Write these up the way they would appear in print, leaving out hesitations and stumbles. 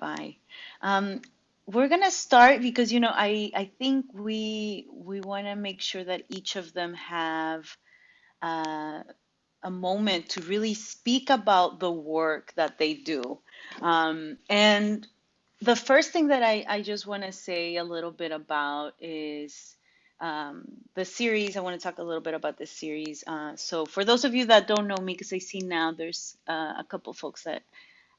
by. Um, we're gonna start because I think we want to make sure that each of them have uh, a moment to really speak about the work that they do. And the first thing that I just want to say a little bit about is the series. I want to talk a little bit about this series. So for those of you that don't know me, because I see now there's a couple folks that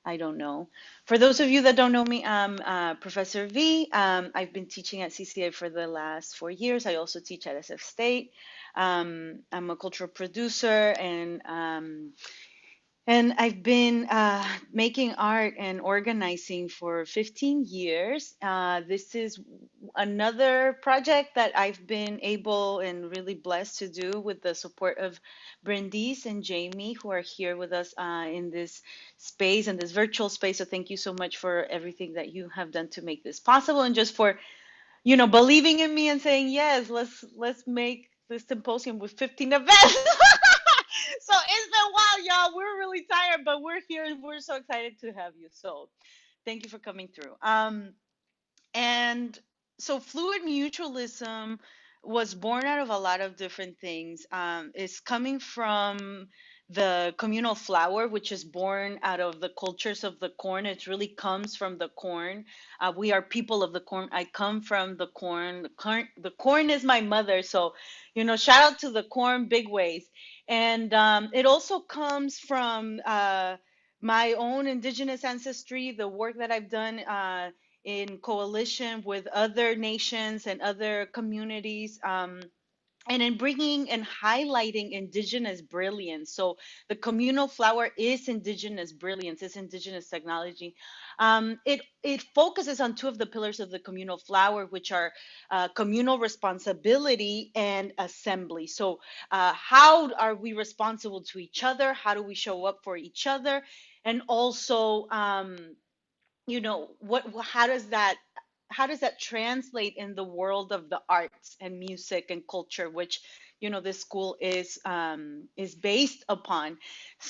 I don't know. For those of you that don't know me, I'm Professor V. I've been teaching at CCA for the last 4 years. I also teach at SF State. I'm a cultural producer and I've been making art and organizing for 15 years. This is another project that I've been able and really blessed to do with the support of Brandice and Jamie, who are here with us in this space and this virtual space. So thank you so much for everything that you have done to make this possible, and just for believing in me and saying yes. Let's make this symposium with 15 events. So it's been a while, y'all. We're really tired, but we're here and we're so excited to have you. So thank you for coming through. And so fluid mutualism was born out of a lot of different things. It's coming from the communal flower, which is born out of the cultures of the corn. It really comes from the corn. We are people of the corn. I come from the corn. The corn is my mother. So, shout out to the corn big ways. And it also comes from my own indigenous ancestry, the work that I've done. In coalition with other nations and other communities, and in bringing and highlighting indigenous brilliance. So the communal flower is indigenous brilliance, is indigenous technology. It focuses on two of the pillars of the communal flower, which are communal responsibility and assembly. So how are we responsible to each other? How do we show up for each other? And also, what how does that translate in the world of the arts and music and culture, which this school is based upon.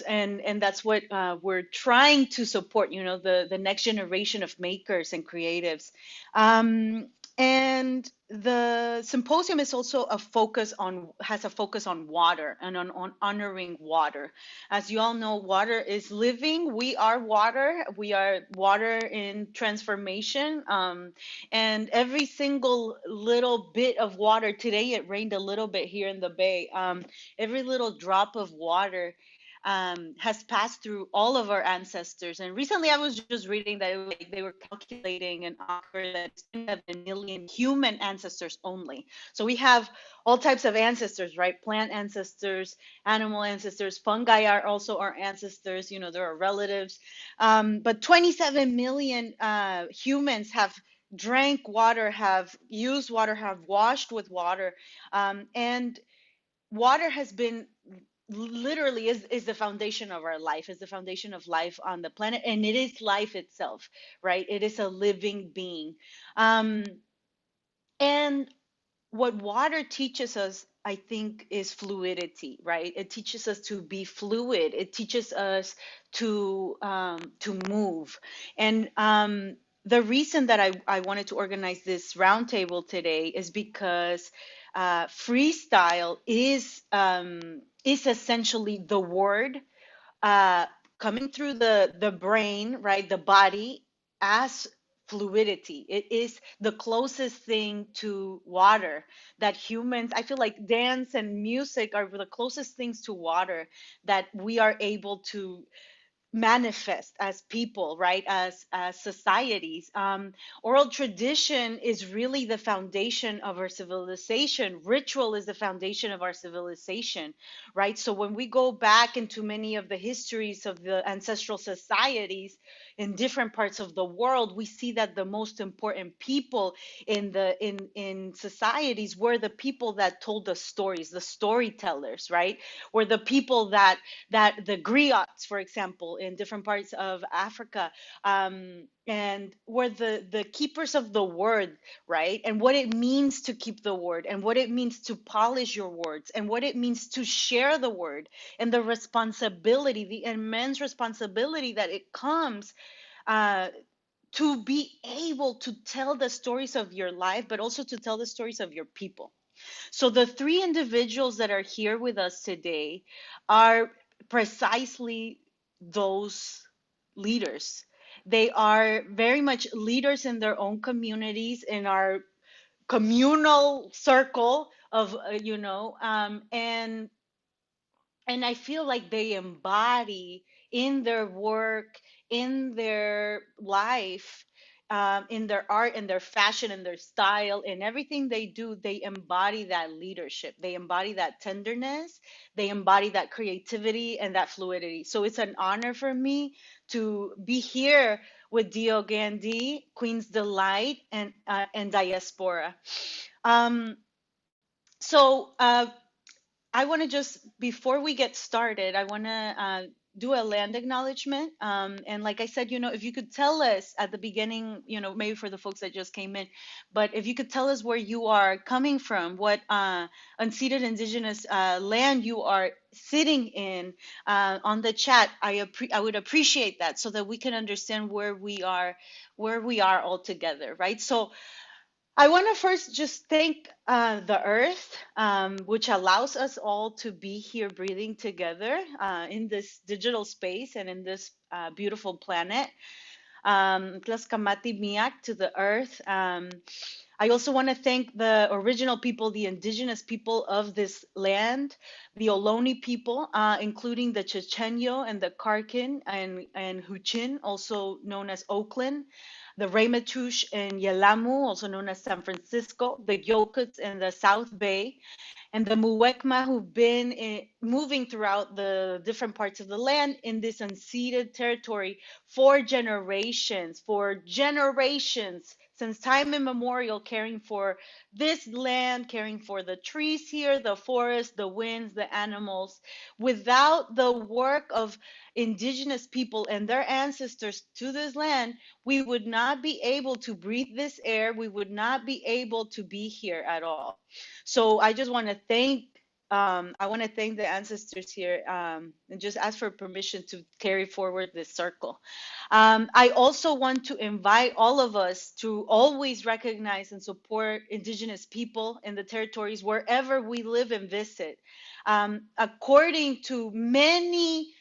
And that's what we're trying to support, the next generation of makers and creatives. And the symposium is also has a focus on water and on honoring water. As you all know, water is living. We are water. We are water in transformation. And every single little bit of water, today it rained a little bit here in the Bay. Every little drop of water has passed through all of our ancestors. And recently I was just reading that they were calculating and offered that 7 million human ancestors only. So we have all types of ancestors, right? Plant ancestors, animal ancestors, fungi are also our ancestors, there are relatives. But 27 million humans have drank water, have used water, have washed with water. And water has been literally is the foundation of our life, is the foundation of life on the planet, and it is life itself, right? It is a living being. um and what water teaches us, I think, is fluidity, right? It teaches us to be fluid. It teaches us to move. And the reason that I wanted to organize this roundtable today is because freestyle is essentially the word uh, coming through the brain, right? The body as fluidity. It is the closest thing to water that humans, I feel like dance and music are the closest things to water that we are able to manifest as people, right? As societies. Oral tradition is really the foundation of our civilization. Ritual is the foundation of our civilization, right? So when we go back into many of the histories of the ancestral societies in different parts of the world, we see that the most important people in societies were the people that told the stories, the storytellers, right? Were the people that the griots, for example, in different parts of Africa, and were the keepers of the word, right? And what it means to keep the word, and what it means to polish your words, and what it means to share the word, and the responsibility, the immense responsibility that it comes uh, to be able to tell the stories of your life, but also to tell the stories of your people. So the three individuals that are here with us today are precisely those leaders. They are very much leaders in their own communities, in our communal circle of, and I feel like they embody in their work, in their life, in their art, in their fashion, in their style, in everything they do, they embody that leadership. They embody that tenderness. They embody that creativity and that fluidity. So it's an honor for me to be here with Diogañhdih, Queen's D.Light, and Diaspora. Um, so I want to just, before we get started, I want to do a land acknowledgement. And like I said, if you could tell us at the beginning, maybe for the folks that just came in, but if you could tell us where you are coming from, what unceded indigenous land you are sitting in on the chat, I would appreciate that so that we can understand where we are all together, right? So I want to first just thank the earth, which allows us all to be here breathing together in this digital space and in this beautiful planet. Tlaskamati Miak to the earth. I also want to thank the original people, the indigenous people of this land, the Ohlone people, including the Chochenyo and the Karkin and Huchin, also known as Oakland, the Ramaytush and Yelamu, also known as San Francisco, the Yokuts in the South Bay, and the Muwekma who've been moving throughout the different parts of the land in this unceded territory for generations, since time immemorial, caring for this land, caring for the trees here, the forest, the winds, the animals. Without the work of indigenous people and their ancestors to this land, we would not be able to breathe this air. We would not be able to be here at all. So I just want to thank the ancestors here and just ask for permission to carry forward this circle. I also want to invite all of us to always recognize and support Indigenous people in the territories wherever we live and visit. According to many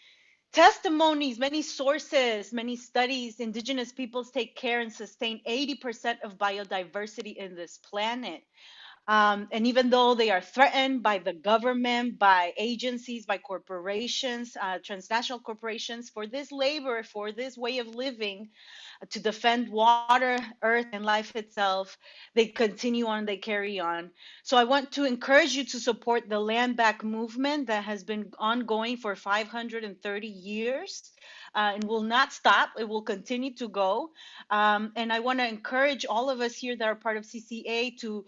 testimonies, many sources, many studies, Indigenous peoples take care and sustain 80% of biodiversity in this planet. And even though they are threatened by the government, by agencies, by corporations, transnational corporations, for this labor, for this way of living, to defend water, earth, and life itself, they continue on, they carry on. So I want to encourage you to support the Land Back movement that has been ongoing for 530 years. And will not stop. It will continue to go. And I want to encourage all of us here that are part of CCA to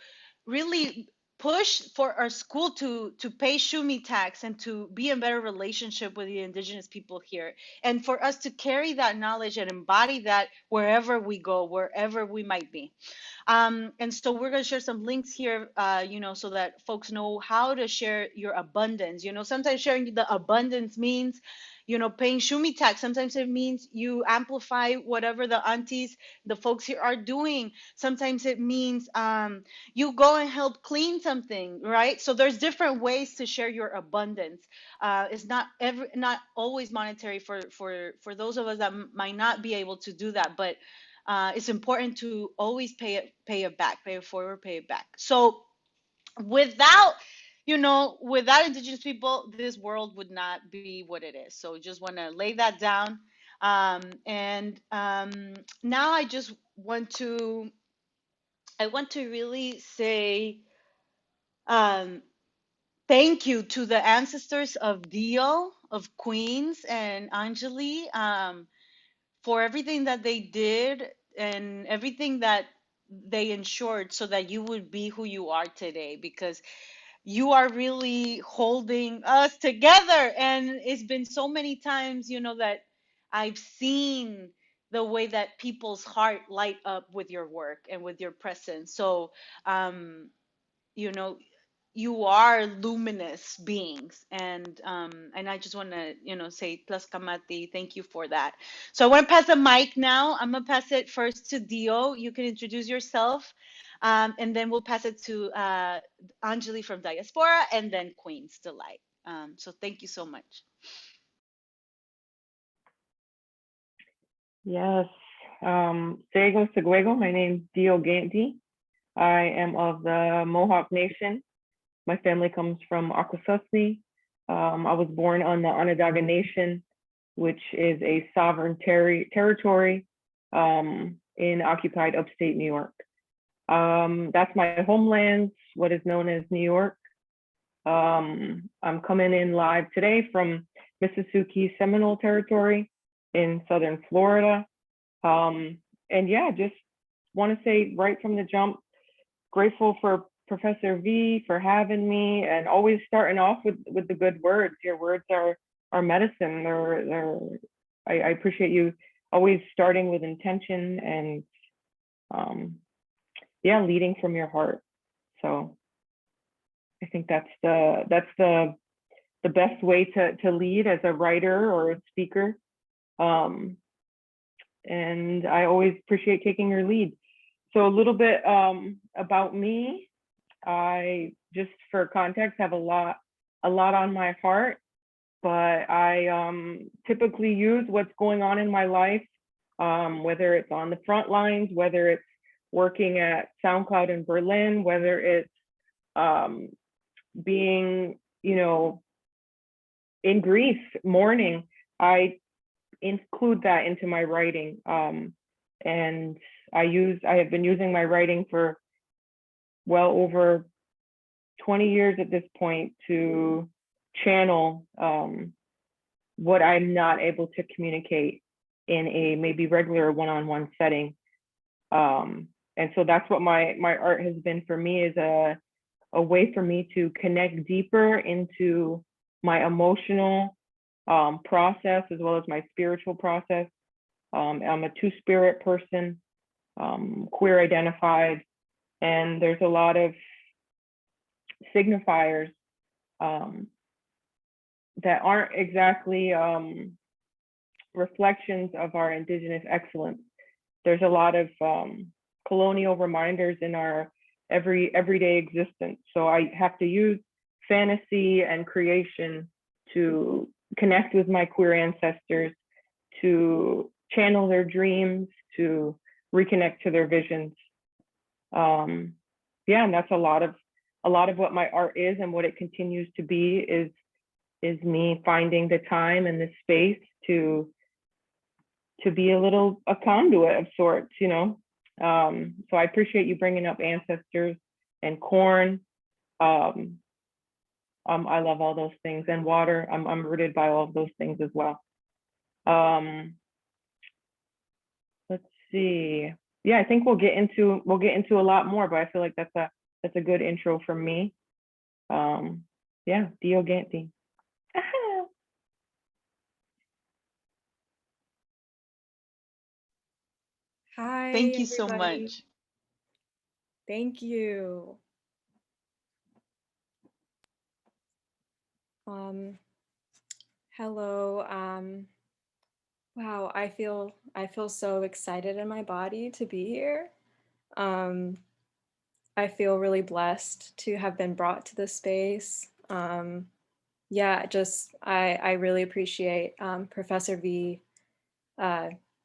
really push for our school to pay Shumi tax and to be in better relationship with the indigenous people here, and for us to carry that knowledge and embody that wherever we go, wherever we might be. And so we're going to share some links here, so that folks know how to share your abundance. Sometimes sharing the abundance means, paying Shumi tax. Sometimes it means you amplify whatever the aunties, the folks here are doing. Sometimes it means you go and help clean something, right? So there's different ways to share your abundance. It's not always monetary for those of us that might not be able to do that, but it's important to always pay it back, pay it forward, pay it back. So without without indigenous people, this world would not be what it is. So just want to lay that down. And now I want to really say thank you to the ancestors of Dio, of Queens, and Anjali, for everything that they did and everything that they ensured so that you would be who you are today, because you are really holding us together. And it's been so many times, that I've seen the way that people's heart light up with your work and with your presence. So, you know, you are luminous beings, and I just want to say Tlaxcamati, thank you for that. So I want to pass the mic now. I'm gonna pass it first to Dio. You can introduce yourself, and then we'll pass it to Anjali from Diaspora, and then Queen's D.Light. So thank you so much. Yes. Sego Seguego, my name's Diogañhdih. I am of the Mohawk Nation. My family comes from Akwesasne. I was born on the Onondaga Nation, which is a sovereign territory in occupied upstate New York. That's my homeland, what is known as New York. I'm coming in live today from Mississippi Seminole Territory in Southern Florida. And yeah, just want to say right from the jump, grateful for Professor V for having me, and always starting off with the good words. Your words are medicine. I appreciate you always starting with intention and yeah, leading from your heart. So I think that's the best way to lead as a writer or a speaker. And I always appreciate taking your lead. So a little bit about me. I, just for context, have a lot on my heart, but I typically use what's going on in my life, whether it's on the front lines, whether it's working at SoundCloud in Berlin, whether it's being, in grief, mourning. I include that into my writing. And I have been using my writing for well over 20 years at this point to channel what I'm not able to communicate in a maybe regular one-on-one setting. And so that's what my art has been for me, is a way for me to connect deeper into my emotional process as well as my spiritual process. I'm a two-spirit person, queer identified, and there's a lot of signifiers that aren't exactly reflections of our indigenous excellence. There's a lot of colonial reminders in our everyday existence. So I have to use fantasy and creation to connect with my queer ancestors, to channel their dreams, to reconnect to their visions. Yeah, and that's a lot of what my art is, and what it continues to be is me finding the time and the space to be a conduit of sorts, So I appreciate you bringing up ancestors and corn. I love all those things, and water. I'm rooted by all of those things as well. Let's see. Yeah, I think we'll get into a lot more, but I feel like that's a good intro from me. Yeah, Diogañhdih. Hi, Thank you so everybody. much. Thank you. Hello. Wow, I feel so excited in my body to be here. I feel really blessed to have been brought to this space. Yeah, I really appreciate Professor V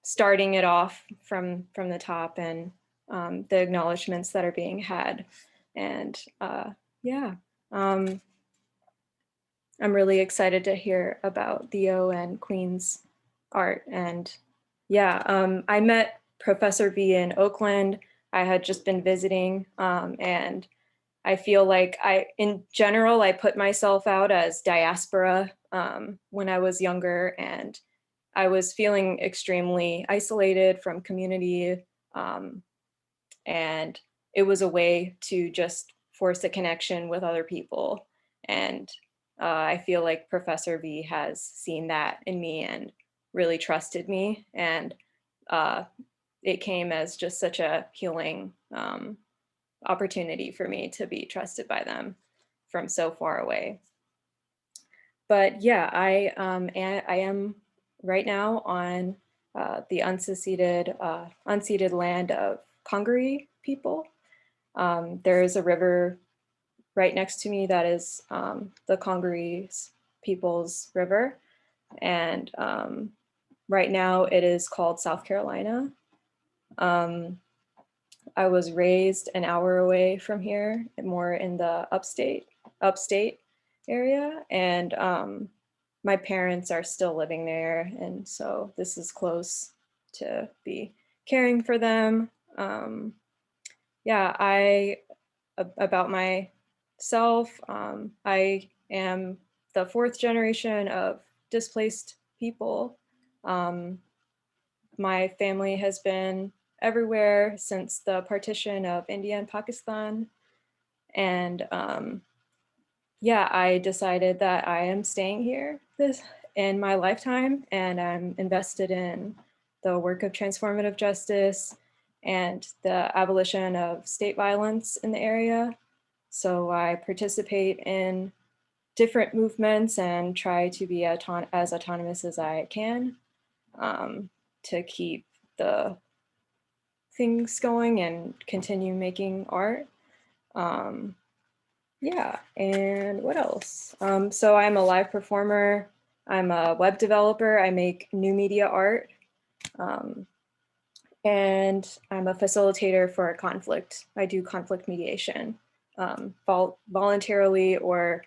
starting it off from the top, and the acknowledgements that are being had. And yeah, I'm really excited to hear about Theo and Queen's art. And yeah, I met Professor V in Oakland. I had just been visiting, and I feel like in general, I put myself out as diaspora when I was younger, and I was feeling extremely isolated from community. And it was a way to just force a connection with other people. And I feel like Professor V has seen that in me and really trusted me. And it came as just such a healing opportunity for me to be trusted by them. from so far away. But yeah, I am right now on the unceded land of Congaree people. There is a river right next to me that is the Congaree people's river. And right now it is called South Carolina. I was raised an hour away from here, more in the upstate area. And my parents are still living there. And so this is close to be caring for them. Yeah, about myself, I am the 4th generation of displaced people. My family has been everywhere since the partition of India and Pakistan. And yeah, I decided that I am staying here in my lifetime, and I'm invested in the work of transformative justice and the abolition of state violence in the area. So I participate in different movements and try to be as autonomous as I can to keep the things going and continue making art. Yeah, and what else? So I'm a live performer. I'm a web developer. I make new media art. And I'm a facilitator for conflict. I do conflict mediation, voluntarily or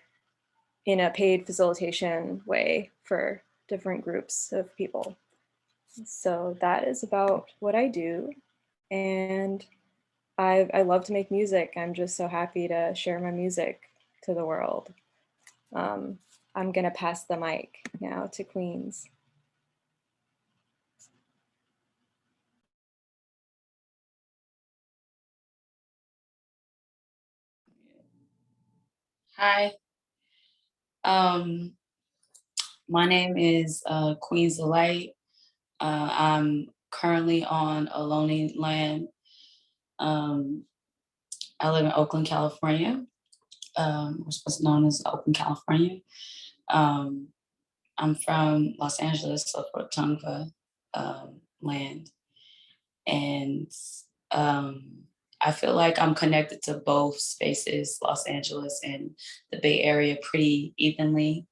in a paid facilitation way for different groups of people. So that is about what I do. And I love to make music. I'm just so happy to share my music to the world. I'm gonna pass the mic now to Queens. Hi, my name is Queens D.Light. I'm currently on a lonely land. I live in Oakland, California, what's known as Oakland, California. I'm from Los Angeles, so for Tongva land. And I feel like I'm connected to both spaces, Los Angeles and the Bay Area, pretty evenly.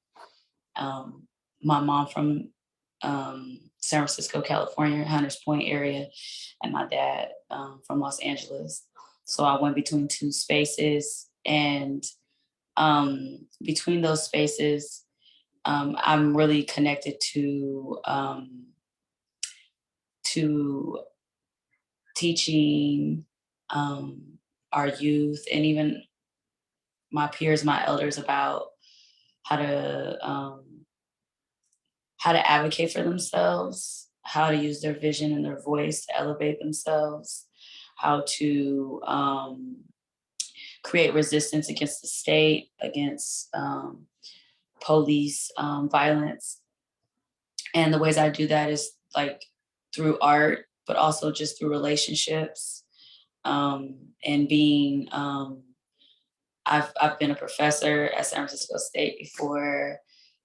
My mom from San Francisco, California, Hunters Point area, and my dad from Los Angeles. So I went between 2 spaces, and between those spaces, I'm really connected to teaching our youth and even my peers, my elders, about how to advocate for themselves, how to use their vision and their voice to elevate themselves, how to create resistance against the state, against police violence. And the ways I do that is like through art, but also just through relationships and being, I've been a professor at San Francisco State before,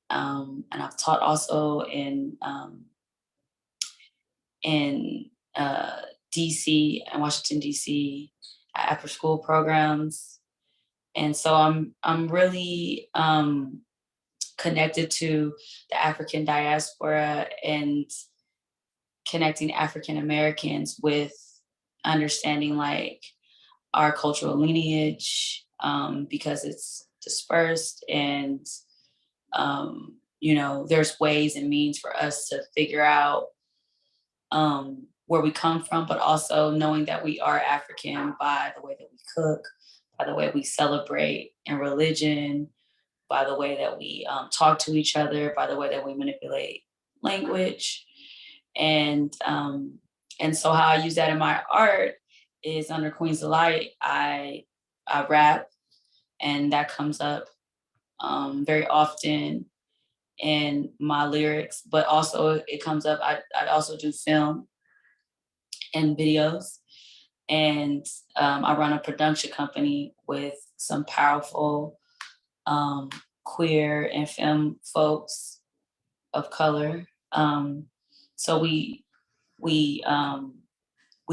and I've taught also in DC and Washington, DC after school programs. And so I'm really connected to the African diaspora and connecting African Americans with understanding like our cultural lineage, because it's dispersed, and you know, there's ways and means for us to figure out where we come from, but also knowing that we are African by the way that we cook, by the way we celebrate in religion, by the way that we talk to each other, by the way that we manipulate language. And so how I use that in my art is under Queens D.Light, I rap, and that comes up very often in my lyrics, but also it comes up, I also do film and videos. And I run a production company with some powerful queer and femme folks of color. So we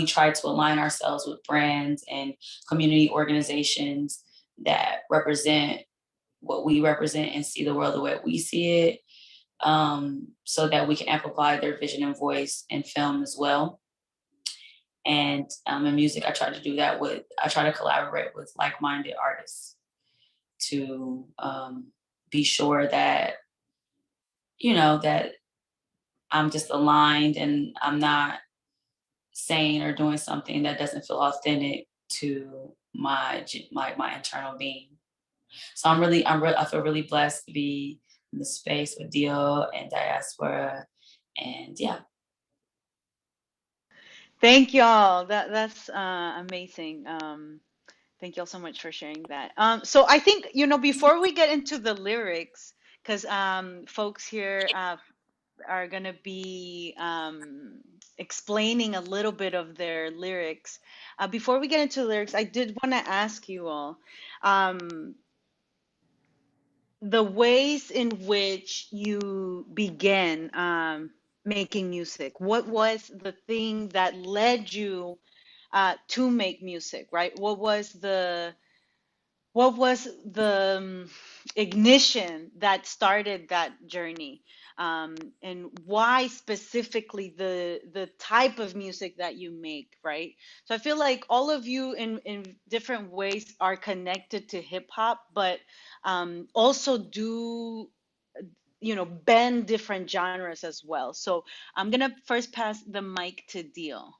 try to align ourselves with brands and community organizations that represent what we represent and see the world the way we see it, so that we can amplify their vision and voice in film as well. And in music, I try to collaborate with like-minded artists to be sure that, that I'm just aligned and I'm not saying or doing something that doesn't feel authentic to my internal being. So I feel really blessed to be in the space with Dio and Diaspora, and yeah. Thank y'all. That's amazing. Thank y'all so much for sharing that. So I think, before we get into the lyrics, because folks here are going to be explaining a little bit of their lyrics. Before we get into lyrics, I did want to ask you all the ways in which you began making music. What was the thing that led you to make music, right? What was the ignition that started that journey, and why specifically the type of music that you make, right? So I feel like all of you in different ways are connected to hip hop, but also do bend different genres as well. So I'm gonna first pass the mic to Dio.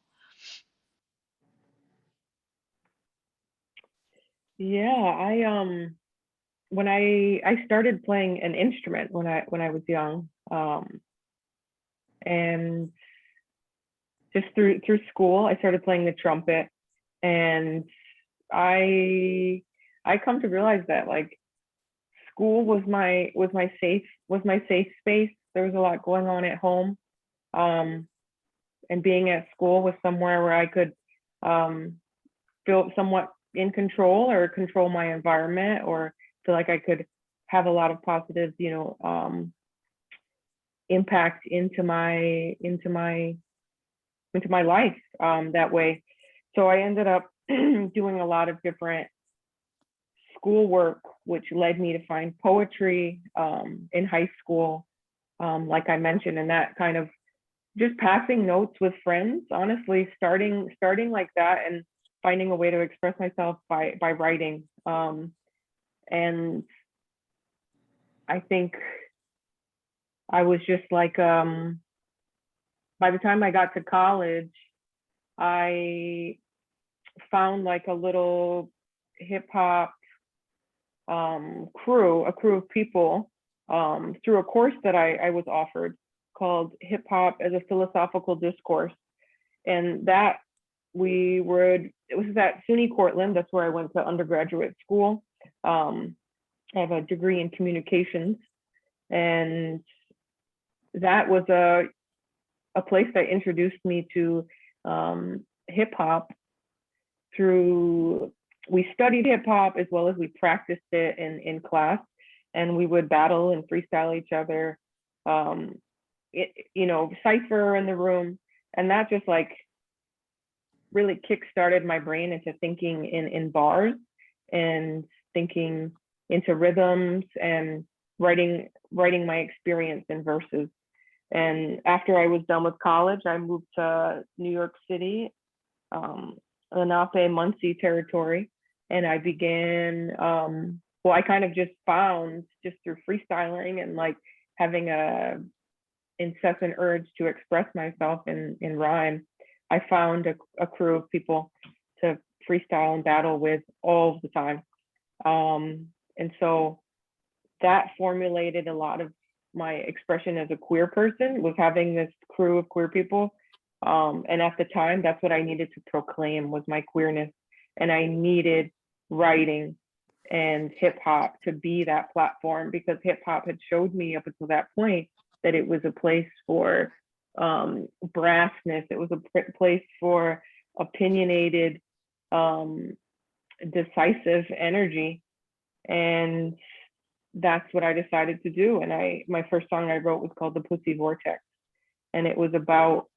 Yeah, when I started playing an instrument when I was young, and just through school, I started playing the trumpet, and I come to realize that like school was my safe space. There was a lot going on at home, and being at school was somewhere where I could feel somewhat in control or control my environment, or feel like I could have a lot of positive, impact into my life that way. So I ended up doing a lot of different schoolwork, which led me to find poetry in high school, like I mentioned, and that kind of just passing notes with friends, honestly, starting like that and finding a way to express myself by writing. And I think I was just like, by the time I got to college, I found like a little hip hop crew of people through a course that I was offered called Hip Hop as a Philosophical Discourse. And that it was at SUNY Cortland. That's where I went to undergraduate school. I have a degree in communications, and that was a place that introduced me to hip hop we studied hip hop as well as we practiced it in class, and we would battle and freestyle each other, cipher in the room. And that just like really kick-started my brain into thinking in bars and thinking into rhythms and writing my experience in verses. And after I was done with college, I moved to New York City, Lenape, Muncie territory, and I began, I kind of just found, just through freestyling and like having a incessant urge to express myself in rhyme, I found a crew of people to freestyle and battle with all the time. And so that formulated a lot of my expression as a queer person, was having this crew of queer people. And at the time, that's what I needed to proclaim, was my queerness. And I needed writing and hip hop to be that platform, because hip hop had showed me up until that point that it was a place for brassness. It was a place for opinionated, decisive energy. And that's what I decided to do. And my first song I wrote was called The Pussy Vortex. And it was about,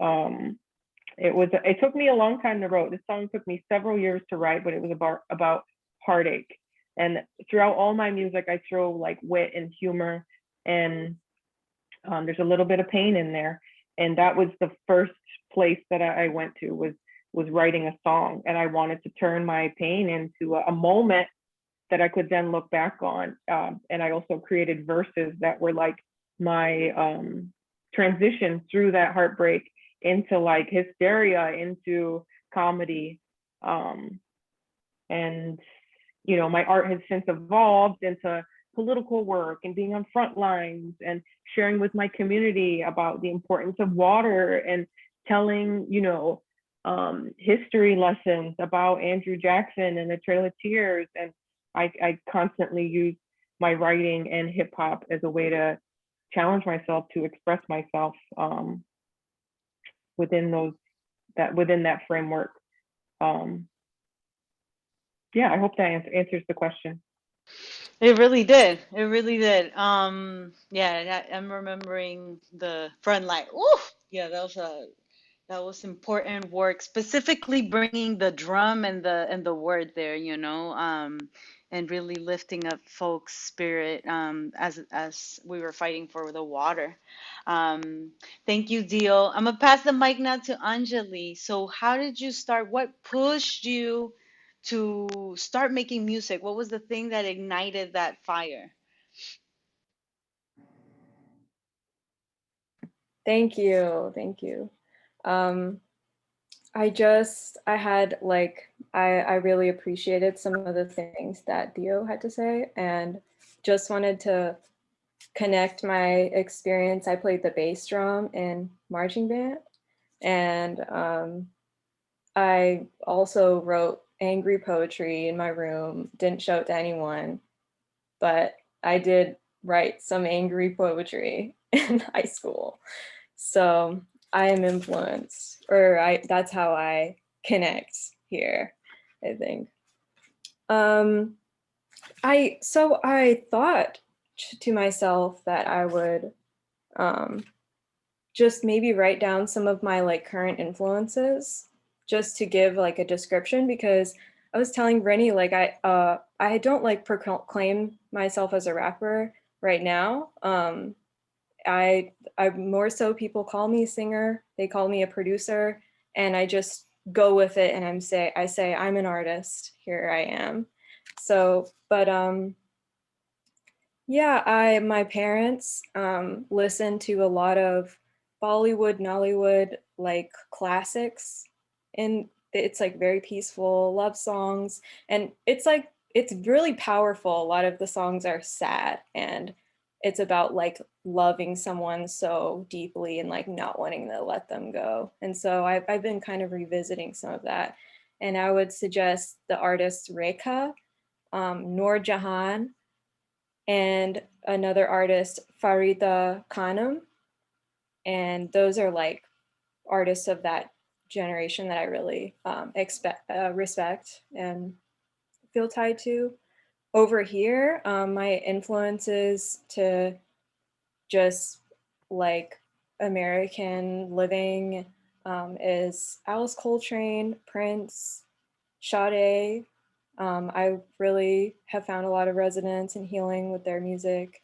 it took me a long time to write. This song took me several years to write, but it was about heartache. And throughout all my music, I throw like wit and humor, and there's a little bit of pain in there. And that was the first place that I went to, was writing a song. And I wanted to turn my pain into a moment that I could then look back on. And I also created verses that were like my transition through that heartbreak into like hysteria, into comedy. And, you know, my art has since evolved into political work and being on front lines and sharing with my community about the importance of water and telling, you know, history lessons about Andrew Jackson and the Trail of Tears. And I constantly use my writing and hip hop as a way to challenge myself to express myself within that framework. Yeah, I hope that answers the question. It really did. It really did. Yeah, I'm remembering the front line. Ooh, yeah, that was important work, specifically bringing the drum and the word there, you know, and really lifting up folks' spirit as we were fighting for the water. Thank you, Dio. I'm gonna pass the mic now to Anjali. So, how did you start? What pushed you to start making music? What was the thing that ignited that fire? Thank you. Thank you. I really appreciated some of the things that Dio had to say, and just wanted to connect my experience. I played the bass drum in marching band, and I also wrote angry poetry in my room, didn't show it to anyone, but I did write some angry poetry in high school. So I am influenced, that's how I connect here, I think. I thought to myself that I would just maybe write down some of my like current influences, just to give like a description, because I was telling Rennie, like I don't like proclaim myself as a rapper right now. I more so, people call me a singer, they call me a producer, and I just go with it, and I say I'm an artist, here I am. So, but yeah, my parents listen to a lot of Bollywood, Nollywood, like classics, and it's like very peaceful love songs, and it's really powerful. A lot of the songs are sad, and it's about like loving someone so deeply and like not wanting to let them go. And so I've been kind of revisiting some of that, and I would suggest the artists Rekha, Noor Jahan, and another artist, Farida Khanum. And those are like artists of that generation that I really respect and feel tied to. Over here, my influences to just like American living is Alice Coltrane, Prince, Sade. I really have found a lot of resonance and healing with their music.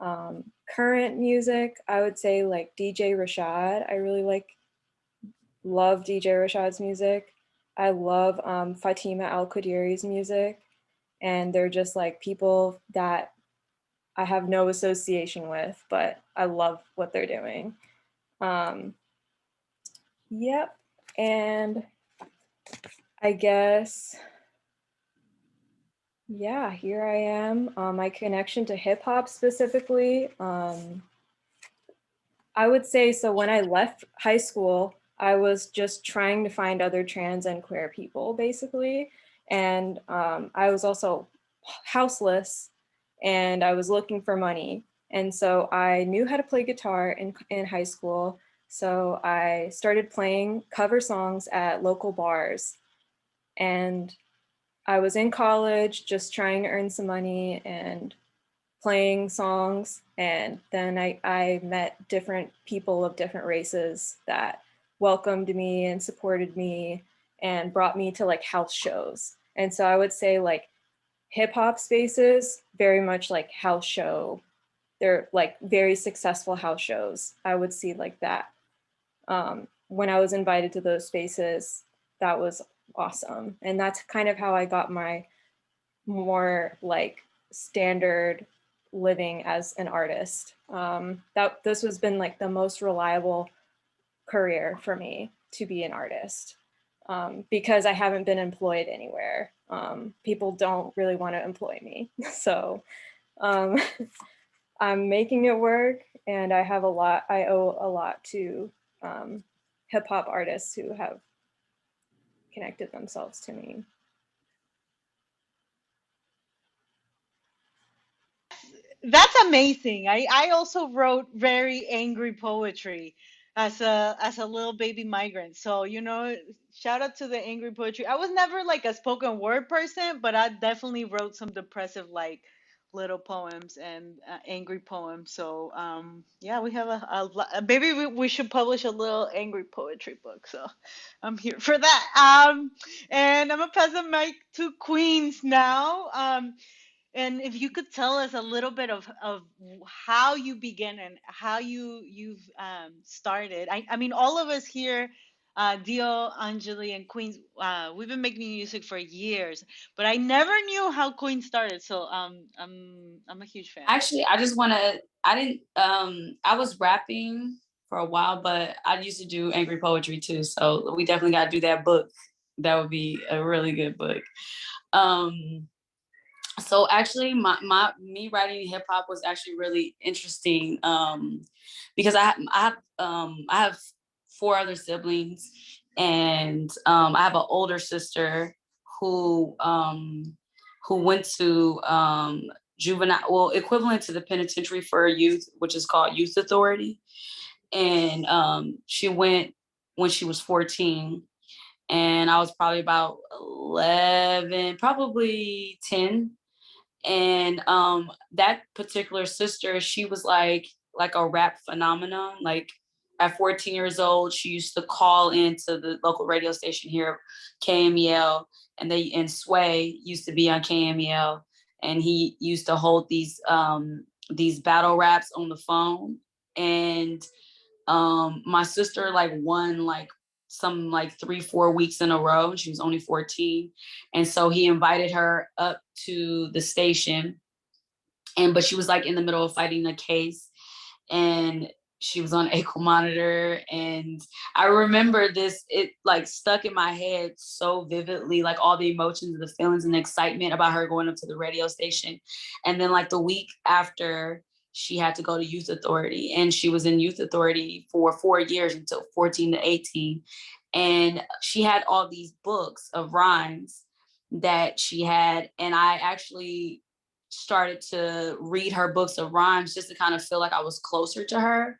Current music, I would say like DJ Rashad. I really love DJ Rashad's music. I love Fatima Al-Qadiri's music. And they're just like people that I have no association with, but I love what they're doing. Yep. And I guess, yeah, here I am. My connection to hip hop specifically, I would say, so when I left high school, I was just trying to find other trans and queer people, basically. And I was also houseless, and I was looking for money. And so I knew how to play guitar in high school. So I started playing cover songs at local bars. And I was in college just trying to earn some money and playing songs. And then I met different people of different races that welcomed me and supported me and brought me to like house shows. And so I would say like hip hop spaces, very much like house show. They're like very successful house shows. I would see like that. When I was invited to those spaces, that was awesome. And that's kind of how I got my more like standard living as an artist. This has been like the most reliable career for me to be an artist, because I haven't been employed anywhere. People don't really want to employ me. So I'm making it work, and I owe a lot to hip hop artists who have connected themselves to me. That's amazing. I also wrote very angry poetry as a little baby migrant. So, you know, shout out to the angry poetry. I was never like a spoken word person, but I definitely wrote some depressive like little poems and angry poems. So, yeah, we have maybe we should publish a little angry poetry book. So, I'm here for that. And I'm gonna pass the mic to Queens now. And if you could tell us a little bit of how you began and how you've started. I mean, all of us here, Dio, Anjali, and Queens, we've been making music for years, but I never knew how Queens started. So I'm a huge fan. Actually, I just want to. I was rapping for a while, but I used to do angry poetry too. So we definitely got to do that book. That would be a really good book. So actually me writing hip hop was actually really interesting, because I have 4 other siblings, and I have an older sister who went to juvenile, equivalent to the penitentiary for youth, which is called Youth Authority. And she went when she was 14, and I was probably about 11, probably 10. And that particular sister, she was like a rap phenomenon. Like at 14 years old, she used to call into the local radio station here, KMEL, and Sway used to be on KMEL, and he used to hold these battle raps on the phone. And my sister like won like some like 3-4 weeks in a row. She was only 14. And so he invited her up to the station, but she was like in the middle of fighting a case, and she was on ankle monitor. And I remember this, it like stuck in my head so vividly, like all the emotions, the feelings and the excitement about her going up to the radio station. And then like the week after, she had to go to Youth Authority, and she was in Youth Authority for 4 years until 14 to 18. And she had all these books of rhymes that she had. And I actually started to read her books of rhymes just to kind of feel like I was closer to her.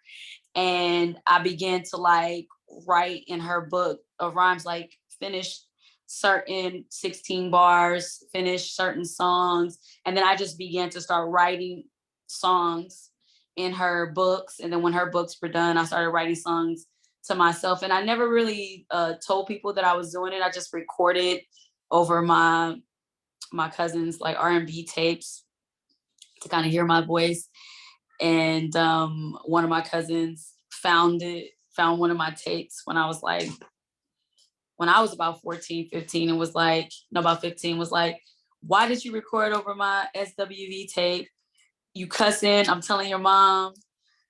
And I began to like write in her book of rhymes, like finish certain 16 bars, finish certain songs. And then I just began to start writing songs in her books. And then when her books were done, I started writing songs to myself. And I never really told people that I was doing it. I just recorded over my cousin's like R&B tapes to kind of hear my voice. And one of my cousins found one of my tapes when I was about 14, 15, and was like, no, about 15, was like, why did you record over my SWV tape? You cussing, I'm telling your mom.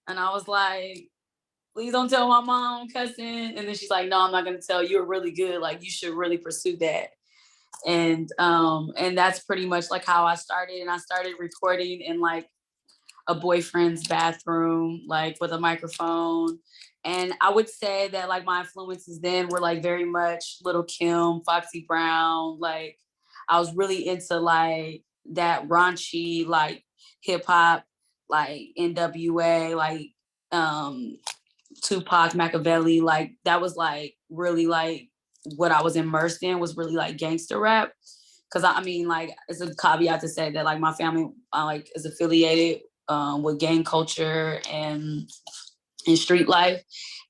And I was like, please don't tell my mom I'm cussing. And then she's like, no, I'm not gonna tell. You're really good. Like, you should really pursue that. And that's pretty much like how I started. And I started recording in like a boyfriend's bathroom, like with a microphone. And I would say that like my influences then were like very much Little Kim, Foxy Brown. Like I was really into like that raunchy, like hip hop, like NWA, like Tupac, Machiavelli. Like that was like really like what I was immersed in, was really like gangster rap. because I mean, like, it's a caveat to say that like my family like is affiliated with gang culture and street life.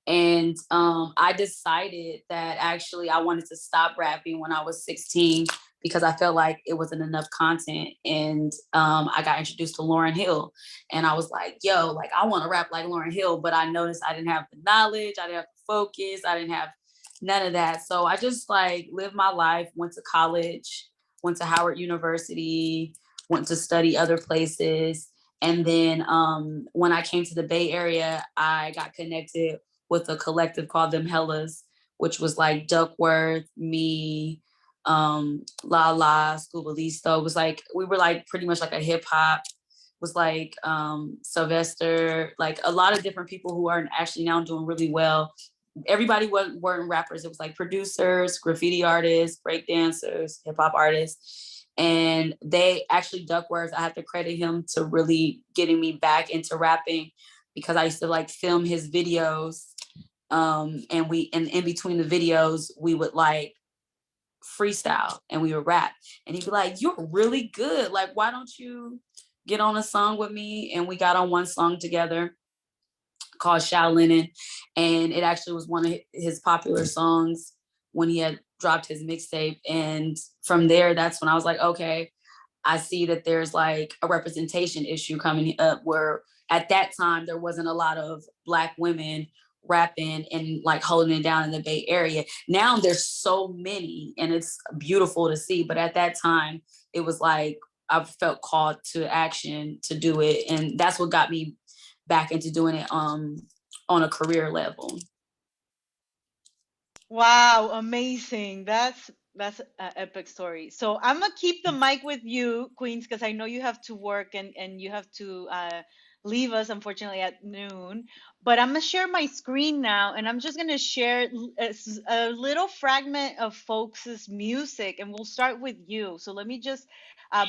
And I decided that actually I wanted to stop rapping when I was 16 because I felt like it wasn't enough content. And I got introduced to Lauryn Hill. And I was like, yo, like I want to rap like Lauryn Hill, but I noticed I didn't have the knowledge, I didn't have the focus, I didn't have none of that. So I just like lived my life, went to college, went to Howard University, went to study other places. And then when I came to the Bay Area, I got connected with a collective called Them Hellas, which was like Duckworth, me, Lala, Scuba Listo. It was like, we were like pretty much like a hip hop, was like Sylvester, like a lot of different people who are actually now doing really well. Everybody weren't rappers. It was like producers, graffiti artists, break dancers, hip hop artists. And they actually, Duckworth, I have to credit him to really getting me back into rapping because I used to like film his videos. And in between the videos, we would like freestyle and we would rap. And he'd be like, you're really good. Like, why don't you get on a song with me? And we got on one song together called Shaolin. And it actually was one of his popular songs when he had dropped his mixtape. And from there, that's when I was like, okay, I see that there's like a representation issue coming up where at that time there wasn't a lot of Black women rapping and like holding it down in the Bay Area. Now there's so many and it's beautiful to see. But at that time, it was like I felt called to action to do it. And that's what got me back into doing it on a career level. Wow, amazing. That's an epic story. So I'm gonna keep the mic with you, Queens, because I know you have to work and you have to leave us unfortunately at noon. But I'm gonna share my screen now, and I'm just gonna share a little fragment of folks' music, and we'll start with you. So let me just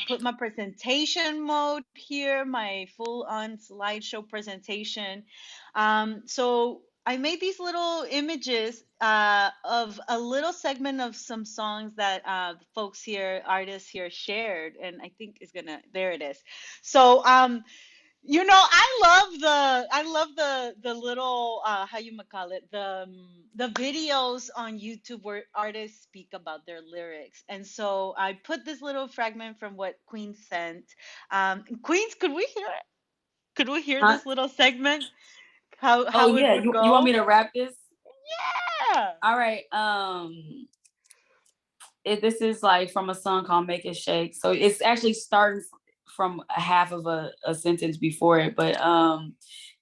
put my presentation mode here, my full-on slideshow presentation. So I made these little images of a little segment of some songs that folks here, artists here shared, and I think is gonna, there it is. So you know, I love the little how you might call it, the videos on YouTube where artists speak about their lyrics. And so I put this little fragment from what Queen sent. Queens, could we hear it? Could we hear Huh? this little segment? Oh How it yeah, would you want go? me to rap this? Yeah. All right. This is like from a song called Make It Shake. So it's actually starting from a half of a sentence before it, but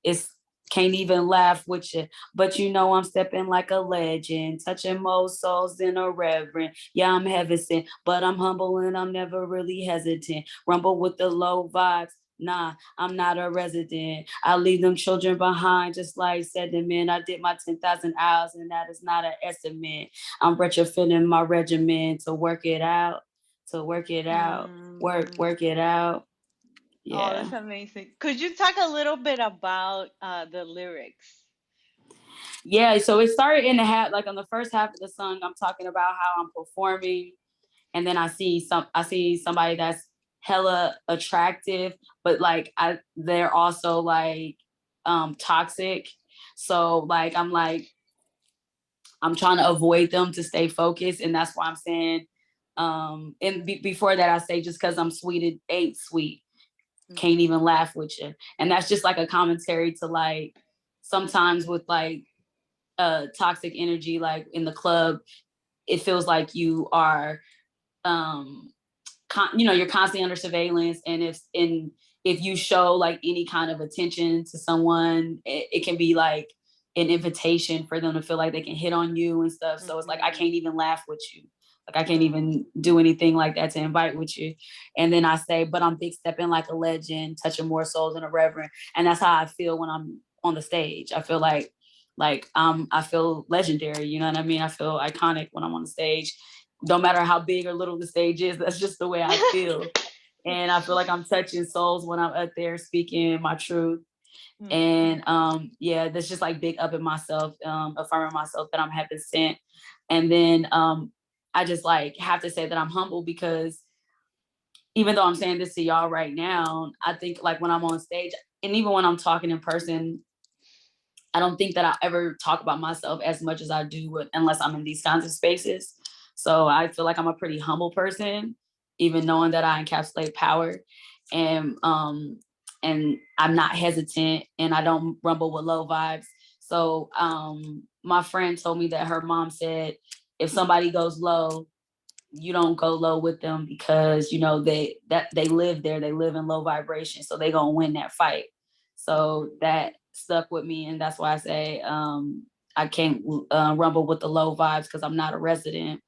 it's can't even laugh with you. But you know I'm stepping like a legend, touching more souls than a reverend. Yeah, I'm heaven sent, but I'm humble and I'm never really hesitant. Rumble with the low vibes. Nah, I'm not a resident. I leave them children behind, just like sediment. I did my 10,000 hours, and that is not an estimate. I'm retrofitting my regimen to work it out, work it out. Oh, Yeah. that's amazing. Could you talk a little bit about the lyrics? Yeah, so it started in the half, like on the first half of the song, I'm talking about how I'm performing, and then I see somebody that's hella attractive, but like they're also like toxic. So like I'm trying to avoid them to stay focused, and that's why I'm saying and before that I say just because I'm sweet it ain't sweet, can't even laugh with you. And that's just like a commentary to like sometimes with like toxic energy, like in the club, it feels like you are you're constantly under surveillance, and if you show like any kind of attention to someone, it can be like an invitation for them to feel like they can hit on you and stuff. So it's like I can't even laugh with you, like I can't even do anything like that to invite with you. And then I say, but I'm big stepping like a legend, touching more souls than a reverend. And that's how I feel when I'm on the stage. I feel like I feel legendary, you know what I mean? I feel iconic when I'm on the stage. No matter how big or little the stage is, that's just the way I feel. And I feel like I'm touching souls when I'm up there speaking my truth. And yeah, that's just like big up in myself, affirming myself that I'm heaven sent. And then I just like have to say that I'm humble, because even though I'm saying this to y'all right now, I think like when I'm on stage and even when I'm talking in person, I don't think that I ever talk about myself as much as I do unless I'm in these kinds of spaces. So I feel like I'm a pretty humble person, even knowing that I encapsulate power. And I'm not hesitant, and I don't rumble with low vibes. So my friend told me that her mom said, if somebody goes low, you don't go low with them, because you know they live there, they live in low vibration, so they gonna win that fight. So that stuck with me, and that's why I say I can't rumble with the low vibes, because I'm not a resident.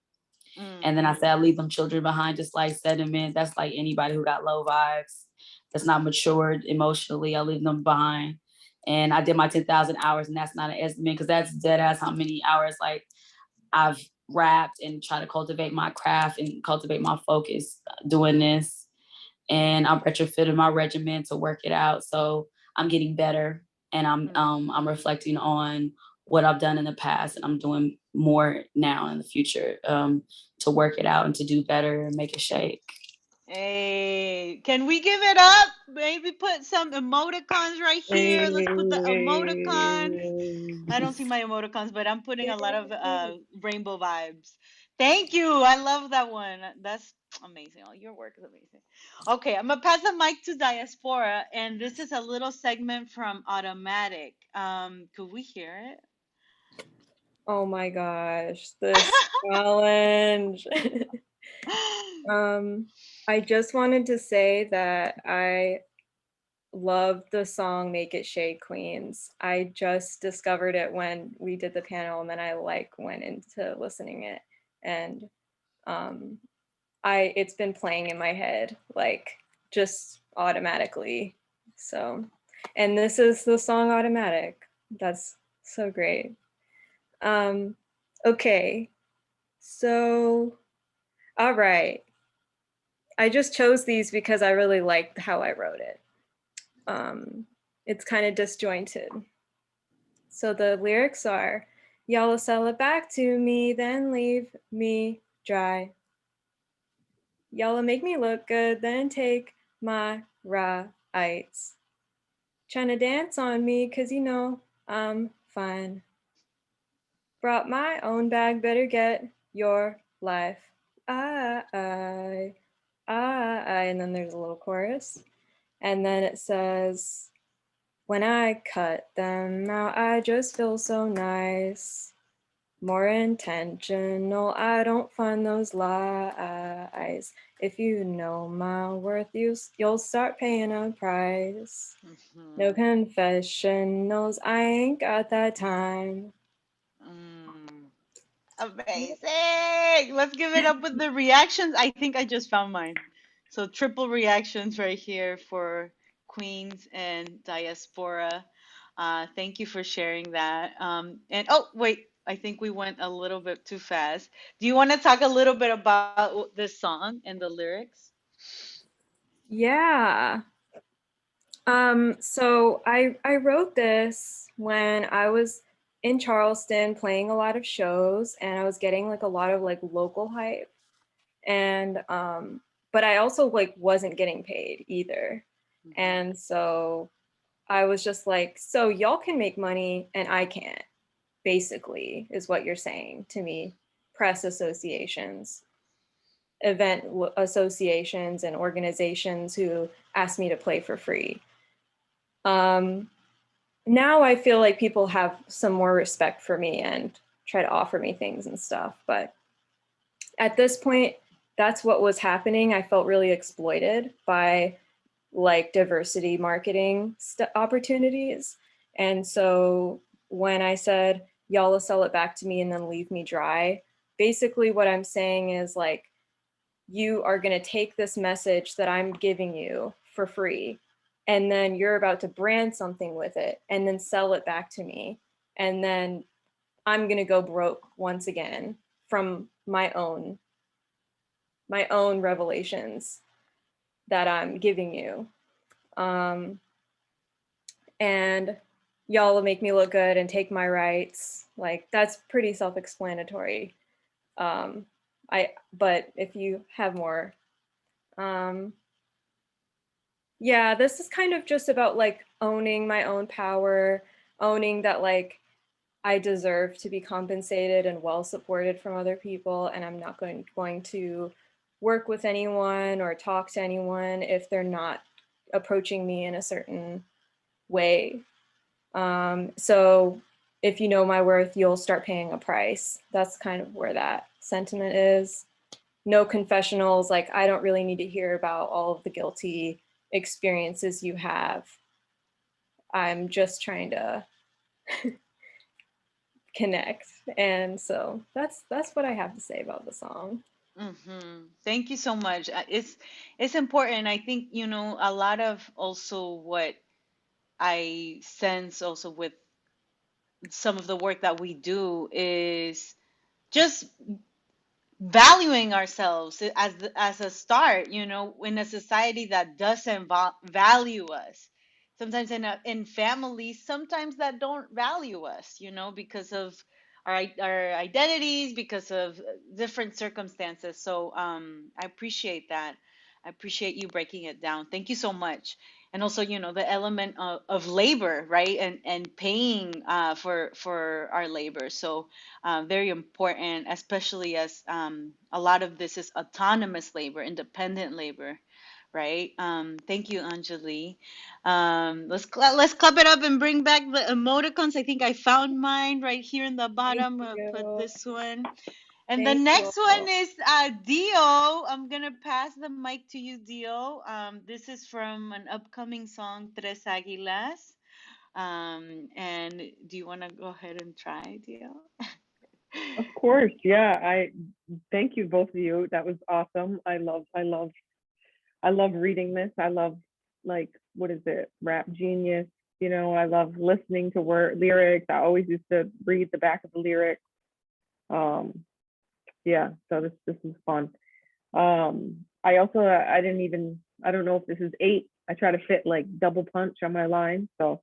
And then I say I leave them children behind, just like sediment. That's like anybody who got low vibes, that's not matured emotionally, I leave them behind. And I did my 10,000 hours, and that's not an estimate, because that's dead ass how many hours like I've rapped and try to cultivate my craft and cultivate my focus doing this. And I'm retrofitting my regimen to work it out. So I'm getting better, and I'm reflecting on what I've done in the past, and I'm doing more now in the future to work it out and to do better and make it shake. Hey, can we give it up? Maybe put some emoticons right here. Let's put the emoticons. I don't see my emoticons, but I'm putting a lot of rainbow vibes. Thank you. I love that one. That's amazing. Oh, your work is amazing. Okay, I'm gonna pass the mic to Diaspora, and this is a little segment from Automatic. Could we hear it? Oh my gosh, this challenge. I just wanted to say that I love the song Make It Shake Queens. I just discovered it when we did the panel, and then I like went into listening it, and it's been playing in my head like just automatically. So, and this is the song Automatic. That's so great. Okay, so all right. I just chose these because I really liked how I wrote it. It's kind of disjointed. So the lyrics are, y'all sell it back to me, then leave me dry. Y'all make me look good, then take my rights. Tryna dance on me, cause you know I'm fine. Brought my own bag, better get your life. I, and then there's a little chorus. And then it says, when I cut them out, I just feel so nice. More intentional, I don't find those lies. If you know my worth, you'll start paying a price. No confessionals, I ain't got that time. Amazing. Let's give it up with the reactions. I think I just found mine. So triple reactions right here for Queens and Diaspora. Thank you for sharing that. And oh, wait, I think we went a little bit too fast. Do you want to talk a little bit about this song and the lyrics? Yeah. So I wrote this when I was in Charleston playing a lot of shows, and I was getting like a lot of like local hype. And but I also like wasn't getting paid either. And so I was just like, so y'all can make money and I can't, basically, is what you're saying to me. Press associations, event associations, and organizations who asked me to play for free. Now I feel like people have some more respect for me and try to offer me things and stuff. But at this point, that's what was happening. I felt really exploited by like diversity marketing opportunities. And so when I said, y'all will sell it back to me and then leave me dry, basically what I'm saying is like, you are going to take this message that I'm giving you for free, and then you're about to brand something with it and then sell it back to me. And then I'm going to go broke once again from my own revelations that I'm giving you. And y'all will make me look good and take my rights. Like, that's pretty self-explanatory. But if you have more, yeah, this is kind of just about like owning my own power, owning that like I deserve to be compensated and well supported from other people, and I'm not going to work with anyone or talk to anyone if they're not approaching me in a certain way. So if you know my worth, you'll start paying a price. That's kind of where that sentiment is. No confessionals, like I don't really need to hear about all of the guilty experiences you have. I'm just trying to connect. And so that's what I have to say about the song. Thank you so much. It's important. I think, you know, a lot of also what I sense also with some of the work that we do is just valuing ourselves as a start, you know, in a society that doesn't value us. Sometimes in families, sometimes that don't value us, you know, because of our identities, because of different circumstances. So I appreciate that. I appreciate you breaking it down. Thank you so much. And also, you know, the element of labor, right, and paying for our labor. So very important, especially as a lot of this is autonomous labor, independent labor, right? Thank you, Anjali. Let's club it up and bring back the emoticons. I think I found mine right here in the bottom. Put this one. And the Thank you. next one is Dio. I'm gonna pass the mic to you, Dio. This is from an upcoming song, Tres Águilas. And do you want to go ahead and try, Dio? Of course, yeah. I thank you both of you. That was awesome. I love reading this. I love, like, what is it? Rap Genius. You know, I love listening to lyrics. I always used to read the back of the lyrics. Yeah, so this is fun. I also I don't know if this is 8. I try to fit like double punch on my line. So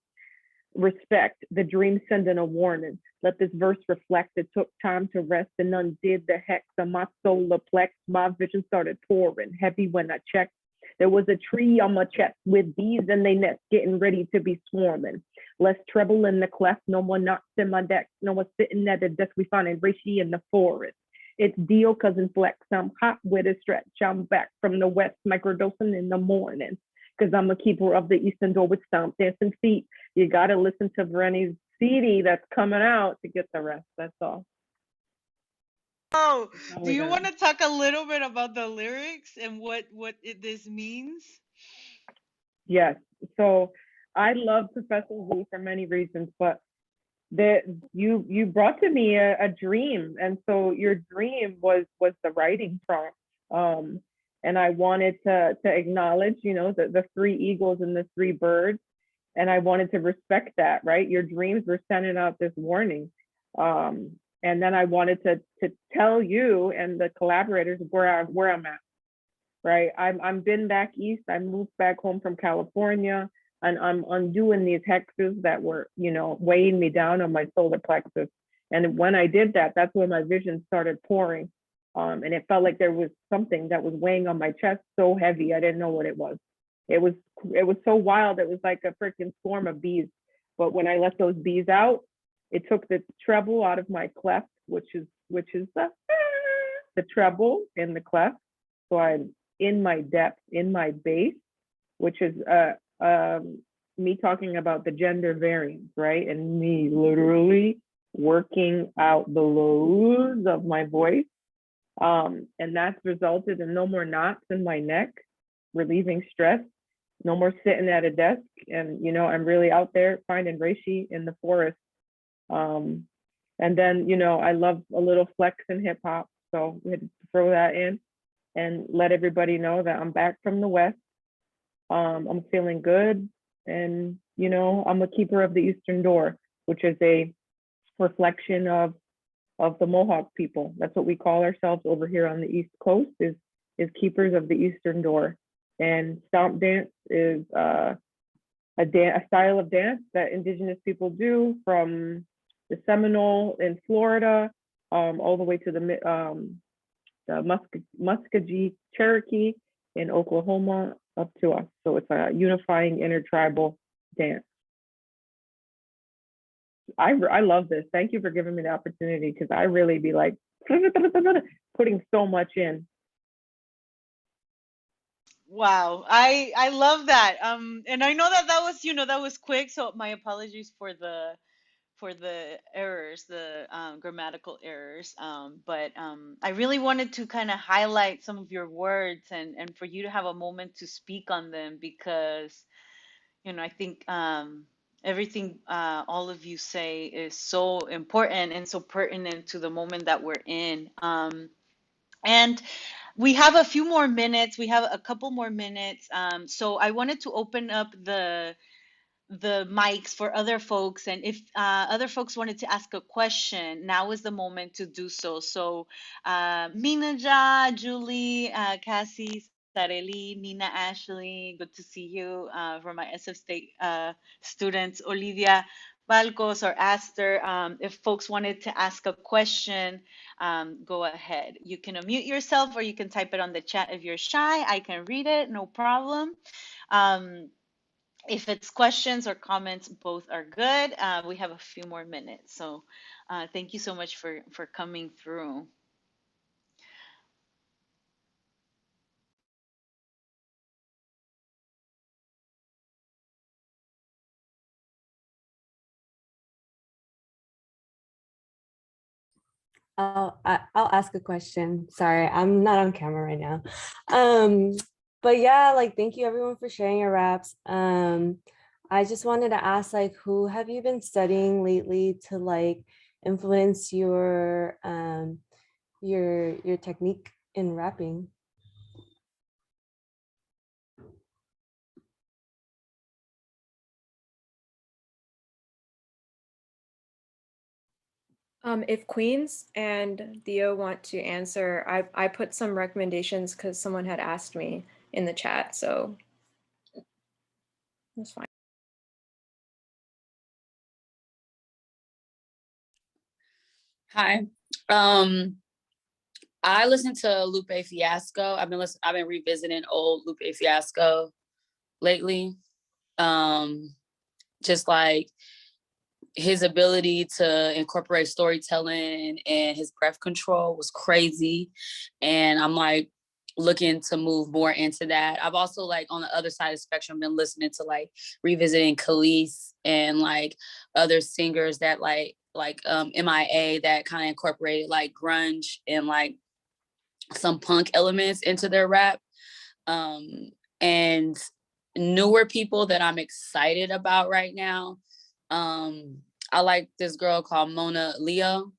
respect, the dream sending a warning. Let this verse reflect. It took time to rest and undid the hex of my solar plex. My vision started pouring heavy when I checked. There was a tree on my chest with bees in they nest getting ready to be swarming. Less treble in the cleft, no more knocks in my deck. No one sitting at the desk, we finding Reishi in the forest. It's Dio, cousin Flex. I'm hot with a stretch. I'm back from the west, microdosing in the morning. Because I'm a keeper of the eastern door with stomp dancing feet. You got to listen to Vereni's CD that's coming out to get the rest. That's all. Oh, do you want to talk a little bit about the lyrics and what this means? Yes. So I love Professor Z for many reasons, but you brought to me a dream, and so your dream was the writing prompt. And I wanted to acknowledge, you know, the 3 eagles and the 3 birds, and I wanted to respect that, right? Your dreams were sending out this warning. And then I wanted to tell you and the collaborators where I'm at, right? I'm been back east. I moved back home from California, and I'm undoing these hexes that were, you know, weighing me down on my solar plexus. And when I did that, that's when my vision started pouring. And it felt like there was something that was weighing on my chest so heavy, I didn't know what it was. It was so wild. It was like a freaking swarm of bees. But when I let those bees out, it took the treble out of my cleft, which is the treble in the cleft. So I'm in my depth, in my base, which is me talking about the gender variance, right? And me literally working out the lows of my voice. And that's resulted in no more knots in my neck, relieving stress, no more sitting at a desk. And, you know, I'm really out there finding reishi in the forest. And then, you know, I love a little flex in hip hop. So we had to throw that in and let everybody know that I'm back from the West. I'm feeling good. And, you know, I'm a keeper of the Eastern Door, which is a reflection of the Mohawk people. That's what we call ourselves over here on the East Coast, is keepers of the Eastern Door. And stomp dance is a style of dance that Indigenous people do from the Seminole in Florida all the way to the the Muskogee Cherokee in Oklahoma up to us. So it's a unifying intertribal dance. I love this. Thank you for giving me the opportunity, because I really be like putting so much in. Wow, I love that. And I know that that was, that was quick. So my apologies for the errors, the grammatical errors. But I really wanted to kind of highlight some of your words and for you to have a moment to speak on them, because, I think everything all of you say is so important and so pertinent to the moment that we're in. And we have a few more minutes. We have a couple more minutes. So I wanted to open up the mics for other folks, and if other folks wanted to ask a question, now is the moment to do so. So Minaja, Julie, Cassie, Sareli, Nina, Ashley, good to see you. From my SF State students, Olivia, Balcos, or Aster, if folks wanted to ask a question, go ahead. You can unmute yourself or you can type it on the chat if you're shy. I can read it, no problem. If it's questions or comments, both are good. We have a few more minutes. So thank you so much for coming through. I'll ask a question. Sorry, I'm not on camera right now. But yeah, like, thank you everyone for sharing your raps. I just wanted to ask, like, who have you been studying lately to like influence your technique in rapping? If Queens and Theo want to answer, I put some recommendations because someone had asked me in the chat, so that's fine. Hi. I listened to Lupe Fiasco. I've been revisiting old Lupe Fiasco lately. Just like his ability to incorporate storytelling and his breath control was crazy. And I'm like looking to move more into that. I've also, like, on the other side of the spectrum, been listening to like revisiting Khalees and like other singers that like MIA that kind of incorporated like grunge and like some punk elements into their rap. And newer people that I'm excited about right now. I like this girl called Mona Leo.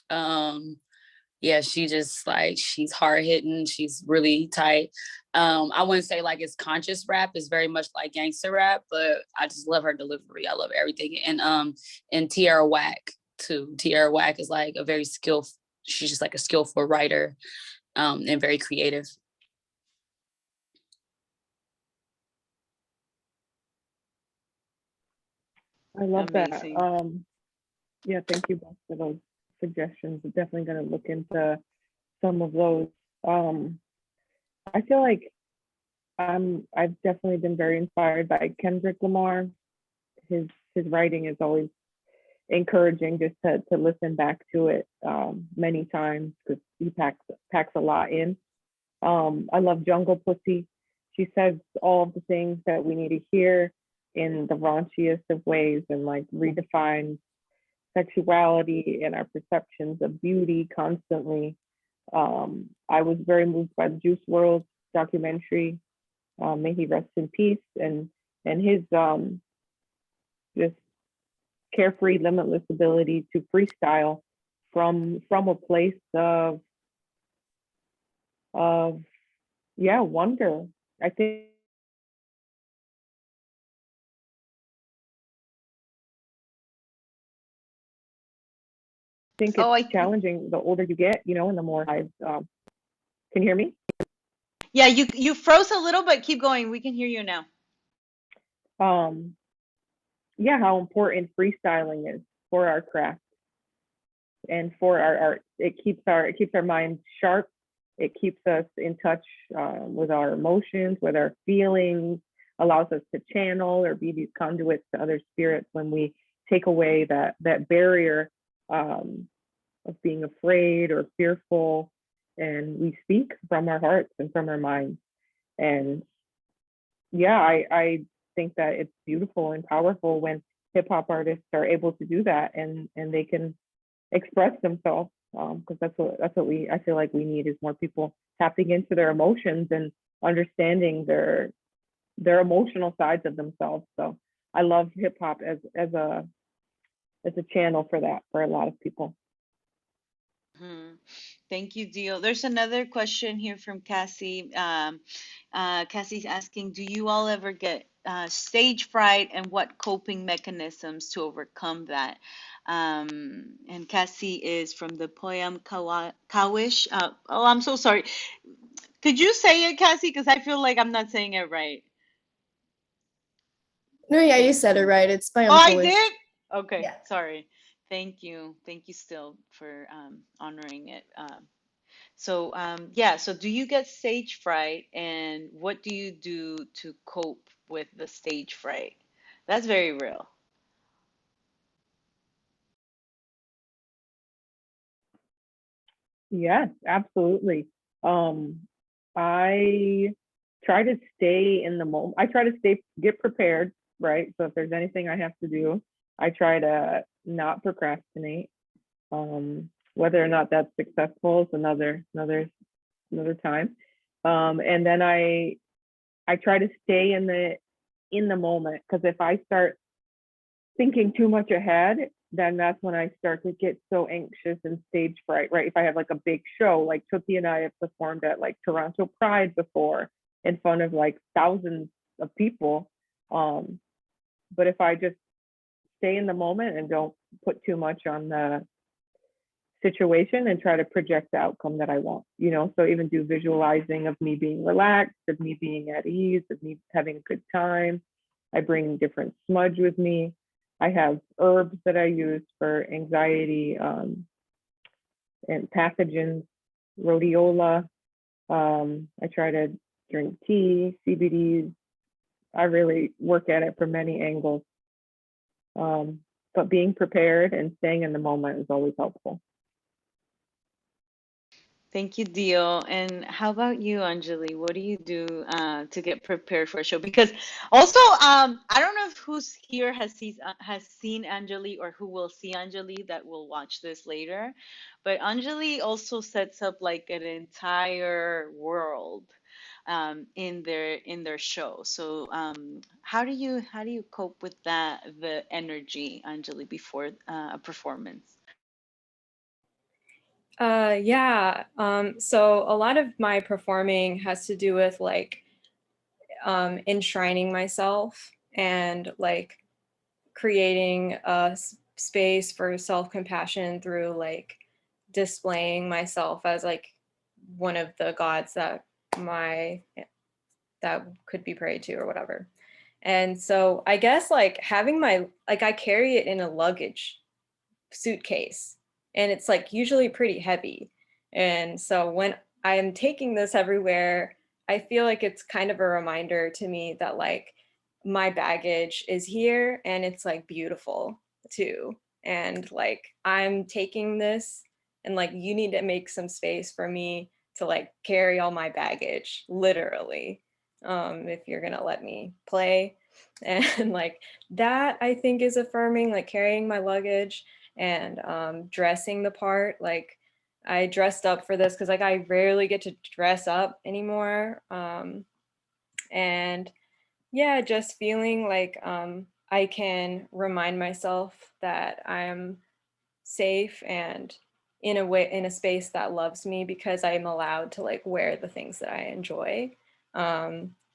Yeah, she just like, she's hard hitting. She's really tight. I wouldn't say like it's conscious rap. It's very much like gangster rap, but I just love her delivery. I love everything. And Tierra Whack too. Tierra Whack is like a very skillful, she's just like a skillful writer, and very creative. I love Amazing. that. Yeah, thank you both for those suggestions. I'm definitely going to look into some of those. I feel like I've definitely been very inspired by Kendrick Lamar. His writing is always encouraging just to listen back to it many times, because he packs a lot in. I love Jungle Pussy. She says all of the things that we need to hear in the raunchiest of ways, and like redefines sexuality and our perceptions of beauty constantly. I was very moved by the Juice WRLD documentary. May he rest in peace, and his just carefree, limitless ability to freestyle from a place of wonder. I think it's challenging the older you get, and the more I've can you hear me? Yeah, you froze a little, but keep going. We can hear you now. Yeah, how important freestyling is for our craft and for our art. It keeps our mind sharp It keeps us in touch with our emotions, with our feelings, allows us to channel or be these conduits to other spirits when we take away that barrier of being afraid or fearful, and we speak from our hearts and from our minds. And yeah, I think that it's beautiful and powerful when hip hop artists are able to do that, and they can express themselves, because that's what I feel like we need, is more people tapping into their emotions and understanding their emotional sides of themselves. So I love hip hop as a channel for that for a lot of people. Thank you, Dio. There's another question here from Cassie. Cassie's asking, do you all ever get stage fright, and what coping mechanisms to overcome that? And Cassie is from the poem Kawish. Oh, I'm so sorry. Could you say it, Cassie? Because I feel like I'm not saying it right. No, yeah, you said it right. It's by Oh, I Polish. did? Okay, Yeah. sorry. Thank you. Thank you still for honoring it. So yeah, so do you get stage fright, and what do you do to cope with the stage fright? That's very real. Yes, absolutely. I try to stay in the moment. I try to get prepared, right? So if there's anything I have to do, I try to not procrastinate. Whether or not that's successful is another time. And then I try to stay in the moment, because if I start thinking too much ahead, then that's when I start to get so anxious and stage fright, right? If I have like a big show, like Tuti and I have performed at like Toronto Pride before in front of like thousands of people. But if I just stay in the moment and don't put too much on the situation and try to project the outcome that I want, so even do visualizing of me being relaxed, of me being at ease, of me having a good time. I bring different smudge with me. I have herbs that I use for anxiety and pathogens, rhodiola. I try to drink tea, CBDs. I really work at it from many angles. But being prepared and staying in the moment is always helpful. Thank you, Dio. And how about you, Anjali? What do you do to get prepared for a show? Because also, I don't know if who's here has seen Anjali, or who will see Anjali that will watch this later. But Anjali also sets up like an entire world in their show. So how do you cope with the energy, Anjali, before a performance? Yeah. So a lot of my performing has to do with like enshrining myself and like creating a space for self-compassion through like displaying myself as like one of the gods that could be prayed to or whatever. And so I guess like having I carry it in a luggage suitcase, and it's like usually pretty heavy. And so when I'm taking this everywhere, I feel like it's kind of a reminder to me that like my baggage is here, and it's like beautiful too. And like I'm taking this, and like you need to make some space for me to like carry all my baggage, literally, if you're gonna let me play. And like that I think is affirming, like carrying my luggage and dressing the part. Like I dressed up for this because like I rarely get to dress up anymore. And yeah, just feeling like I can remind myself that I'm safe and in a space that loves me, because I'm allowed to like wear the things that I enjoy.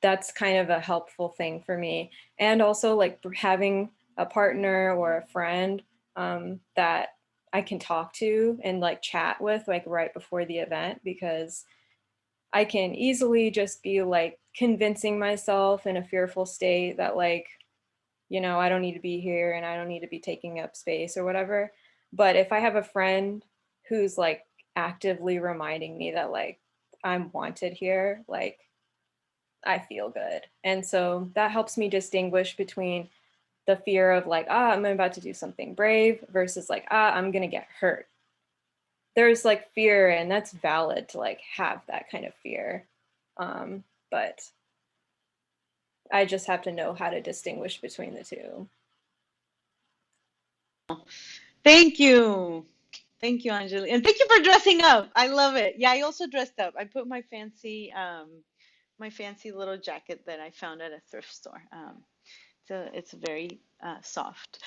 That's kind of a helpful thing for me. And also like having a partner or a friend that I can talk to and like chat with like right before the event, because I can easily just be like convincing myself in a fearful state that like, I don't need to be here and I don't need to be taking up space or whatever. But if I have a friend who's like actively reminding me that like I'm wanted here, like I feel good. And so that helps me distinguish between the fear of like, I'm about to do something brave versus like, I'm gonna get hurt. There's like fear, and that's valid to like have that kind of fear. But I just have to know how to distinguish between the two. Thank you. Thank you, Anjali. And thank you for dressing up. I love it. Yeah, I also dressed up. I put my fancy little jacket that I found at a thrift store. So it's very soft.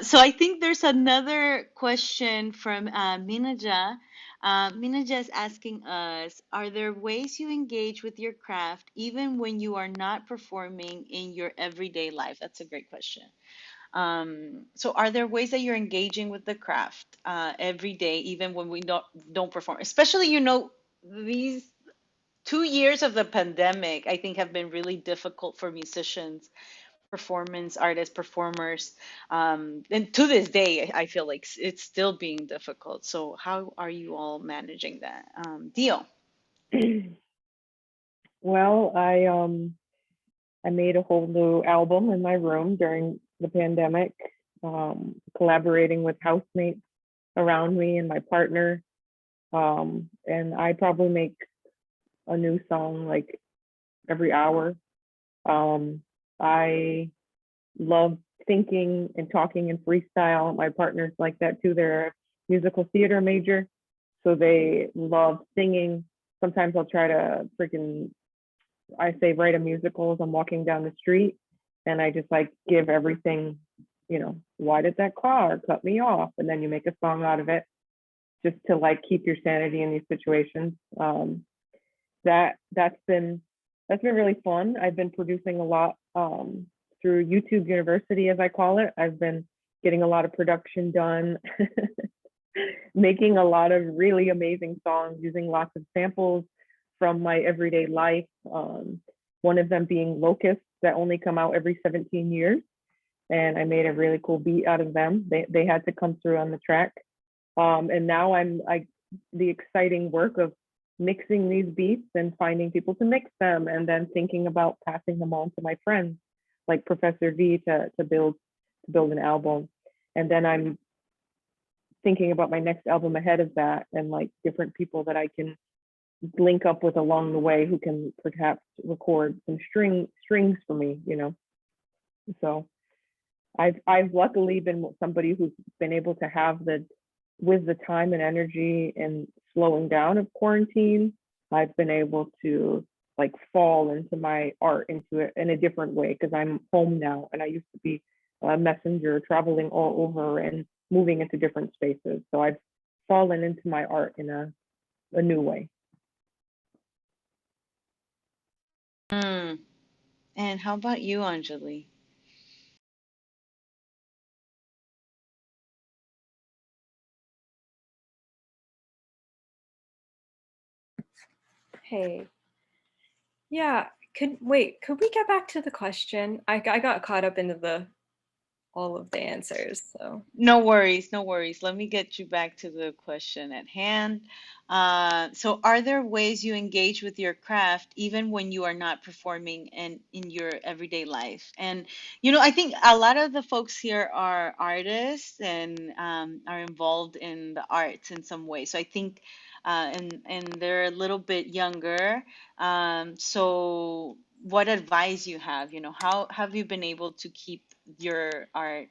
So I think there's another question from Minaja. Minaja is asking us, are there ways you engage with your craft even when you are not performing in your everyday life? That's a great question. So are there ways that you're engaging with the craft every day, even when we don't perform? Especially, these 2 years of the pandemic, I think have been really difficult for musicians, performance artists, performers. And to this day, I feel like it's still being difficult. So how are you all managing that? Dio? Well, I made a whole new album in my room during the pandemic, collaborating with housemates around me and my partner. And I probably make a new song like every hour. I love thinking and talking in freestyle. My partner's like that too. They're a musical theater major, so they love singing. Sometimes I'll try to write a musical as I'm walking down the street, and I just like give everything, why did that car cut me off? And then you make a song out of it, just to like keep your sanity in these situations. That's been really fun. I've been producing a lot through YouTube University, as I call it. I've been getting a lot of production done, making a lot of really amazing songs, using lots of samples from my everyday life. One of them being locusts that only come out every 17 years. And I made a really cool beat out of them. They had to come through on the track. And now the exciting work of mixing these beats and finding people to mix them, and then thinking about passing them on to my friends like Professor V to build an album. And then I'm thinking about my next album ahead of that, and like different people that I can link up with along the way who can perhaps record some strings for me, So I've luckily been somebody who's been able to have with the time and energy and slowing down of quarantine, I've been able to like fall into my art into it in a different way, because I'm home now, and I used to be a messenger traveling all over and moving into different spaces. So I've fallen into my art in a new way. And how about you, Anjali? Hey, yeah, could we get back to the question? I got caught up into all of the answers, so. No worries, no worries. Let me get you back to the question at hand. So are there ways you engage with your craft even when you are not performing in your everyday life? And, I think a lot of the folks here are artists and are involved in the arts in some way. So I think, and they're a little bit younger. So what advice you have? How have you been able to keep your art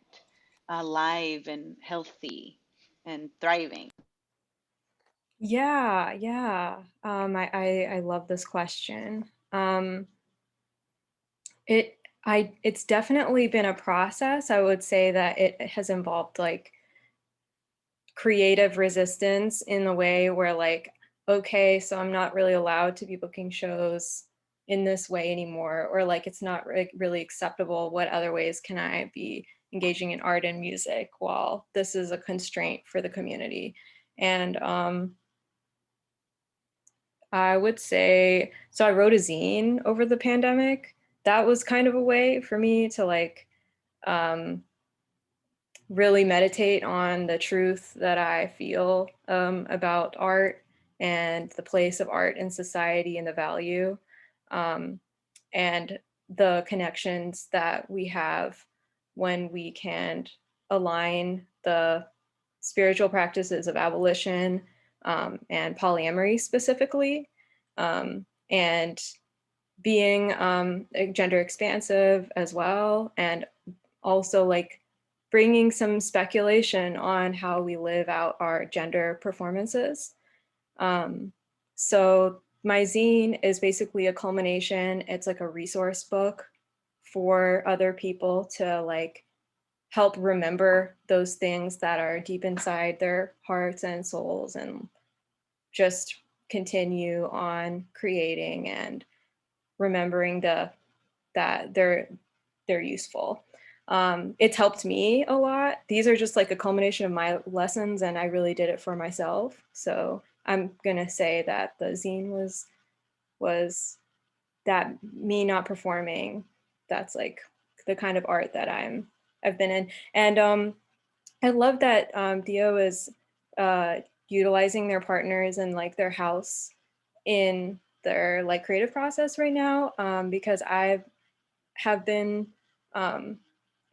alive and healthy and thriving? Yeah. I love this question. It's definitely been a process. I would say that it has involved like creative resistance in the way where like, okay, so I'm not really allowed to be booking shows in this way anymore, or like it's not really acceptable. What other ways can I be engaging in art and music while this is a constraint for the community? And I would say, so I wrote a zine over the pandemic. That was kind of a way for me to like really meditate on the truth that I feel about art and the place of art in society and the value, and the connections that we have when we can align the spiritual practices of abolition and polyamory specifically, and being gender expansive as well, and also like bringing some speculation on how we live out our gender performances. So my zine is basically a culmination. It's like a resource book for other people to like help remember those things that are deep inside their hearts and souls, and just continue on creating and remembering that they're useful. It's helped me a lot. These are just like a culmination of my lessons, and I really did it for myself. So I'm gonna say that the zine was that me not performing. That's like the kind of art that I've been in, and I love that Dio is utilizing their partners and like their house in their like creative process right now, because I have been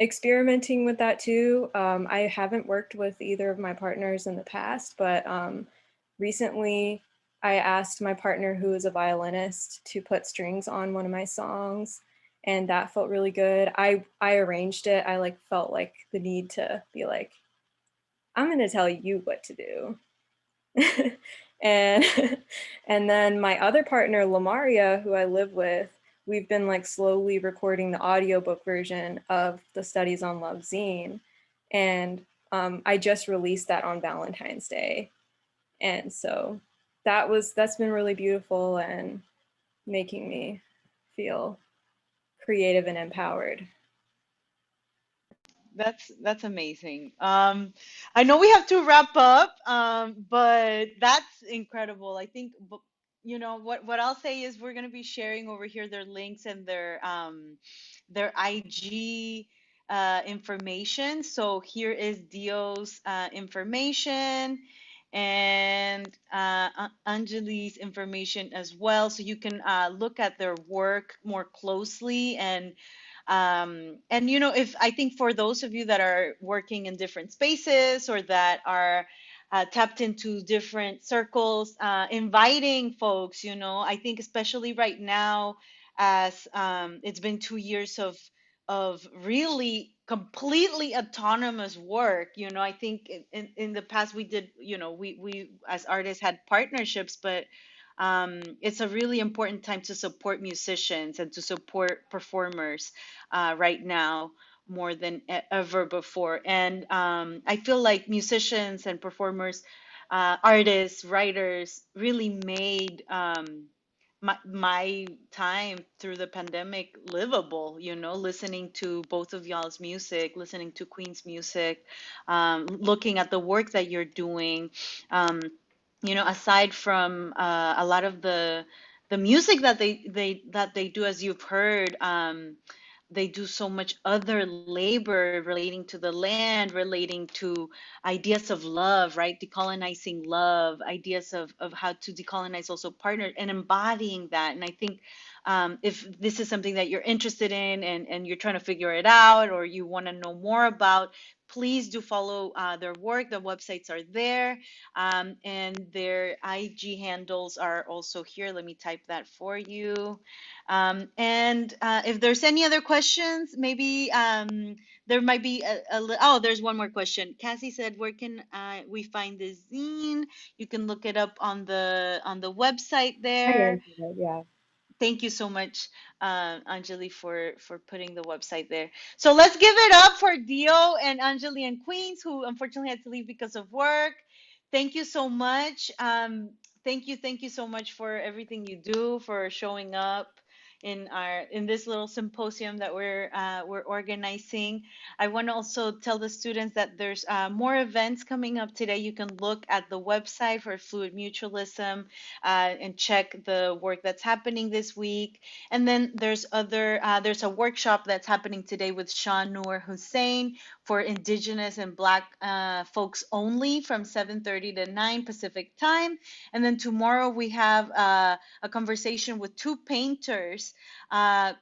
experimenting with that too. I haven't worked with either of my partners in the past, but recently I asked my partner, who is a violinist, to put strings on one of my songs, and that felt really good. I arranged it. I like felt like the need to be like, I'm gonna tell you what to do. and and then my other partner, Lamaria, who I live with, we've been like slowly recording the audiobook version of the Studies on Love zine, and I just released that on Valentine's Day, and so that's been really beautiful and making me feel creative and empowered. That's amazing. I know we have to wrap up, but that's incredible. I think, you know, what I'll say is we're gonna be sharing over here their links and their IG information. So here is Dio's information and Anjali's information as well, so you can look at their work more closely. And you know, if I think for those of you that are working in different spaces or that are tapped into different circles, inviting folks, you know, I think especially right now, as it's been 2 years of really completely autonomous work. You know, I think in the past we did, you know, we as artists had partnerships, but it's a really important time to support musicians and to support performers right now more than ever before. And I feel like musicians and performers, artists, writers really made my time through the pandemic livable, you know, listening to both of y'all's music, listening to Queen's music, looking at the work that you're doing. You know, aside from a lot of the music that they do, as you've heard, they do so much other labor relating to the land, relating to ideas of love, right? Decolonizing love, ideas of how to decolonize also partner and embodying that. And I think if this is something that you're interested in and you're trying to figure it out or you want to know more about, please do follow their work. The websites are there, and their IG handles are also here. Let me type that for you. And if there's any other questions, maybe there might be oh, there's one more question. Cassie said, where can we find the zine? You can look it up on the website there. Yeah. Thank you so much, Anjali, for putting the website there. So let's give it up for Dio and Anjali and Queens, who unfortunately had to leave because of work. Thank you so much. Thank you so much for everything you do, for showing up in this little symposium that we're organizing. I want to also tell the students that there's more events coming up today. You can look at the website for Fluid Mutualism and check the work that's happening this week. And then there's a workshop that's happening today with Sean Noor Hussein, for Indigenous and Black folks only from 7:30 to 9 Pacific time. And then tomorrow we have a conversation with two painters,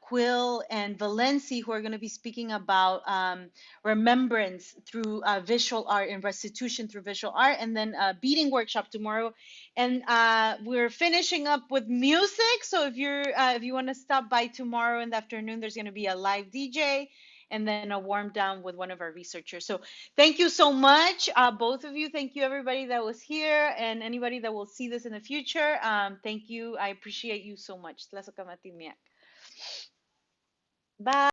Quill and Valenci, who are going to be speaking about remembrance through visual art and restitution through visual art, and then a beading workshop tomorrow. And we're finishing up with music. So if you want to stop by tomorrow in the afternoon, there's going to be a live DJ and then a warm down with one of our researchers. So thank you so much, both of you. Thank you, everybody that was here and anybody that will see this in the future. Thank you. I appreciate you so much. Bye.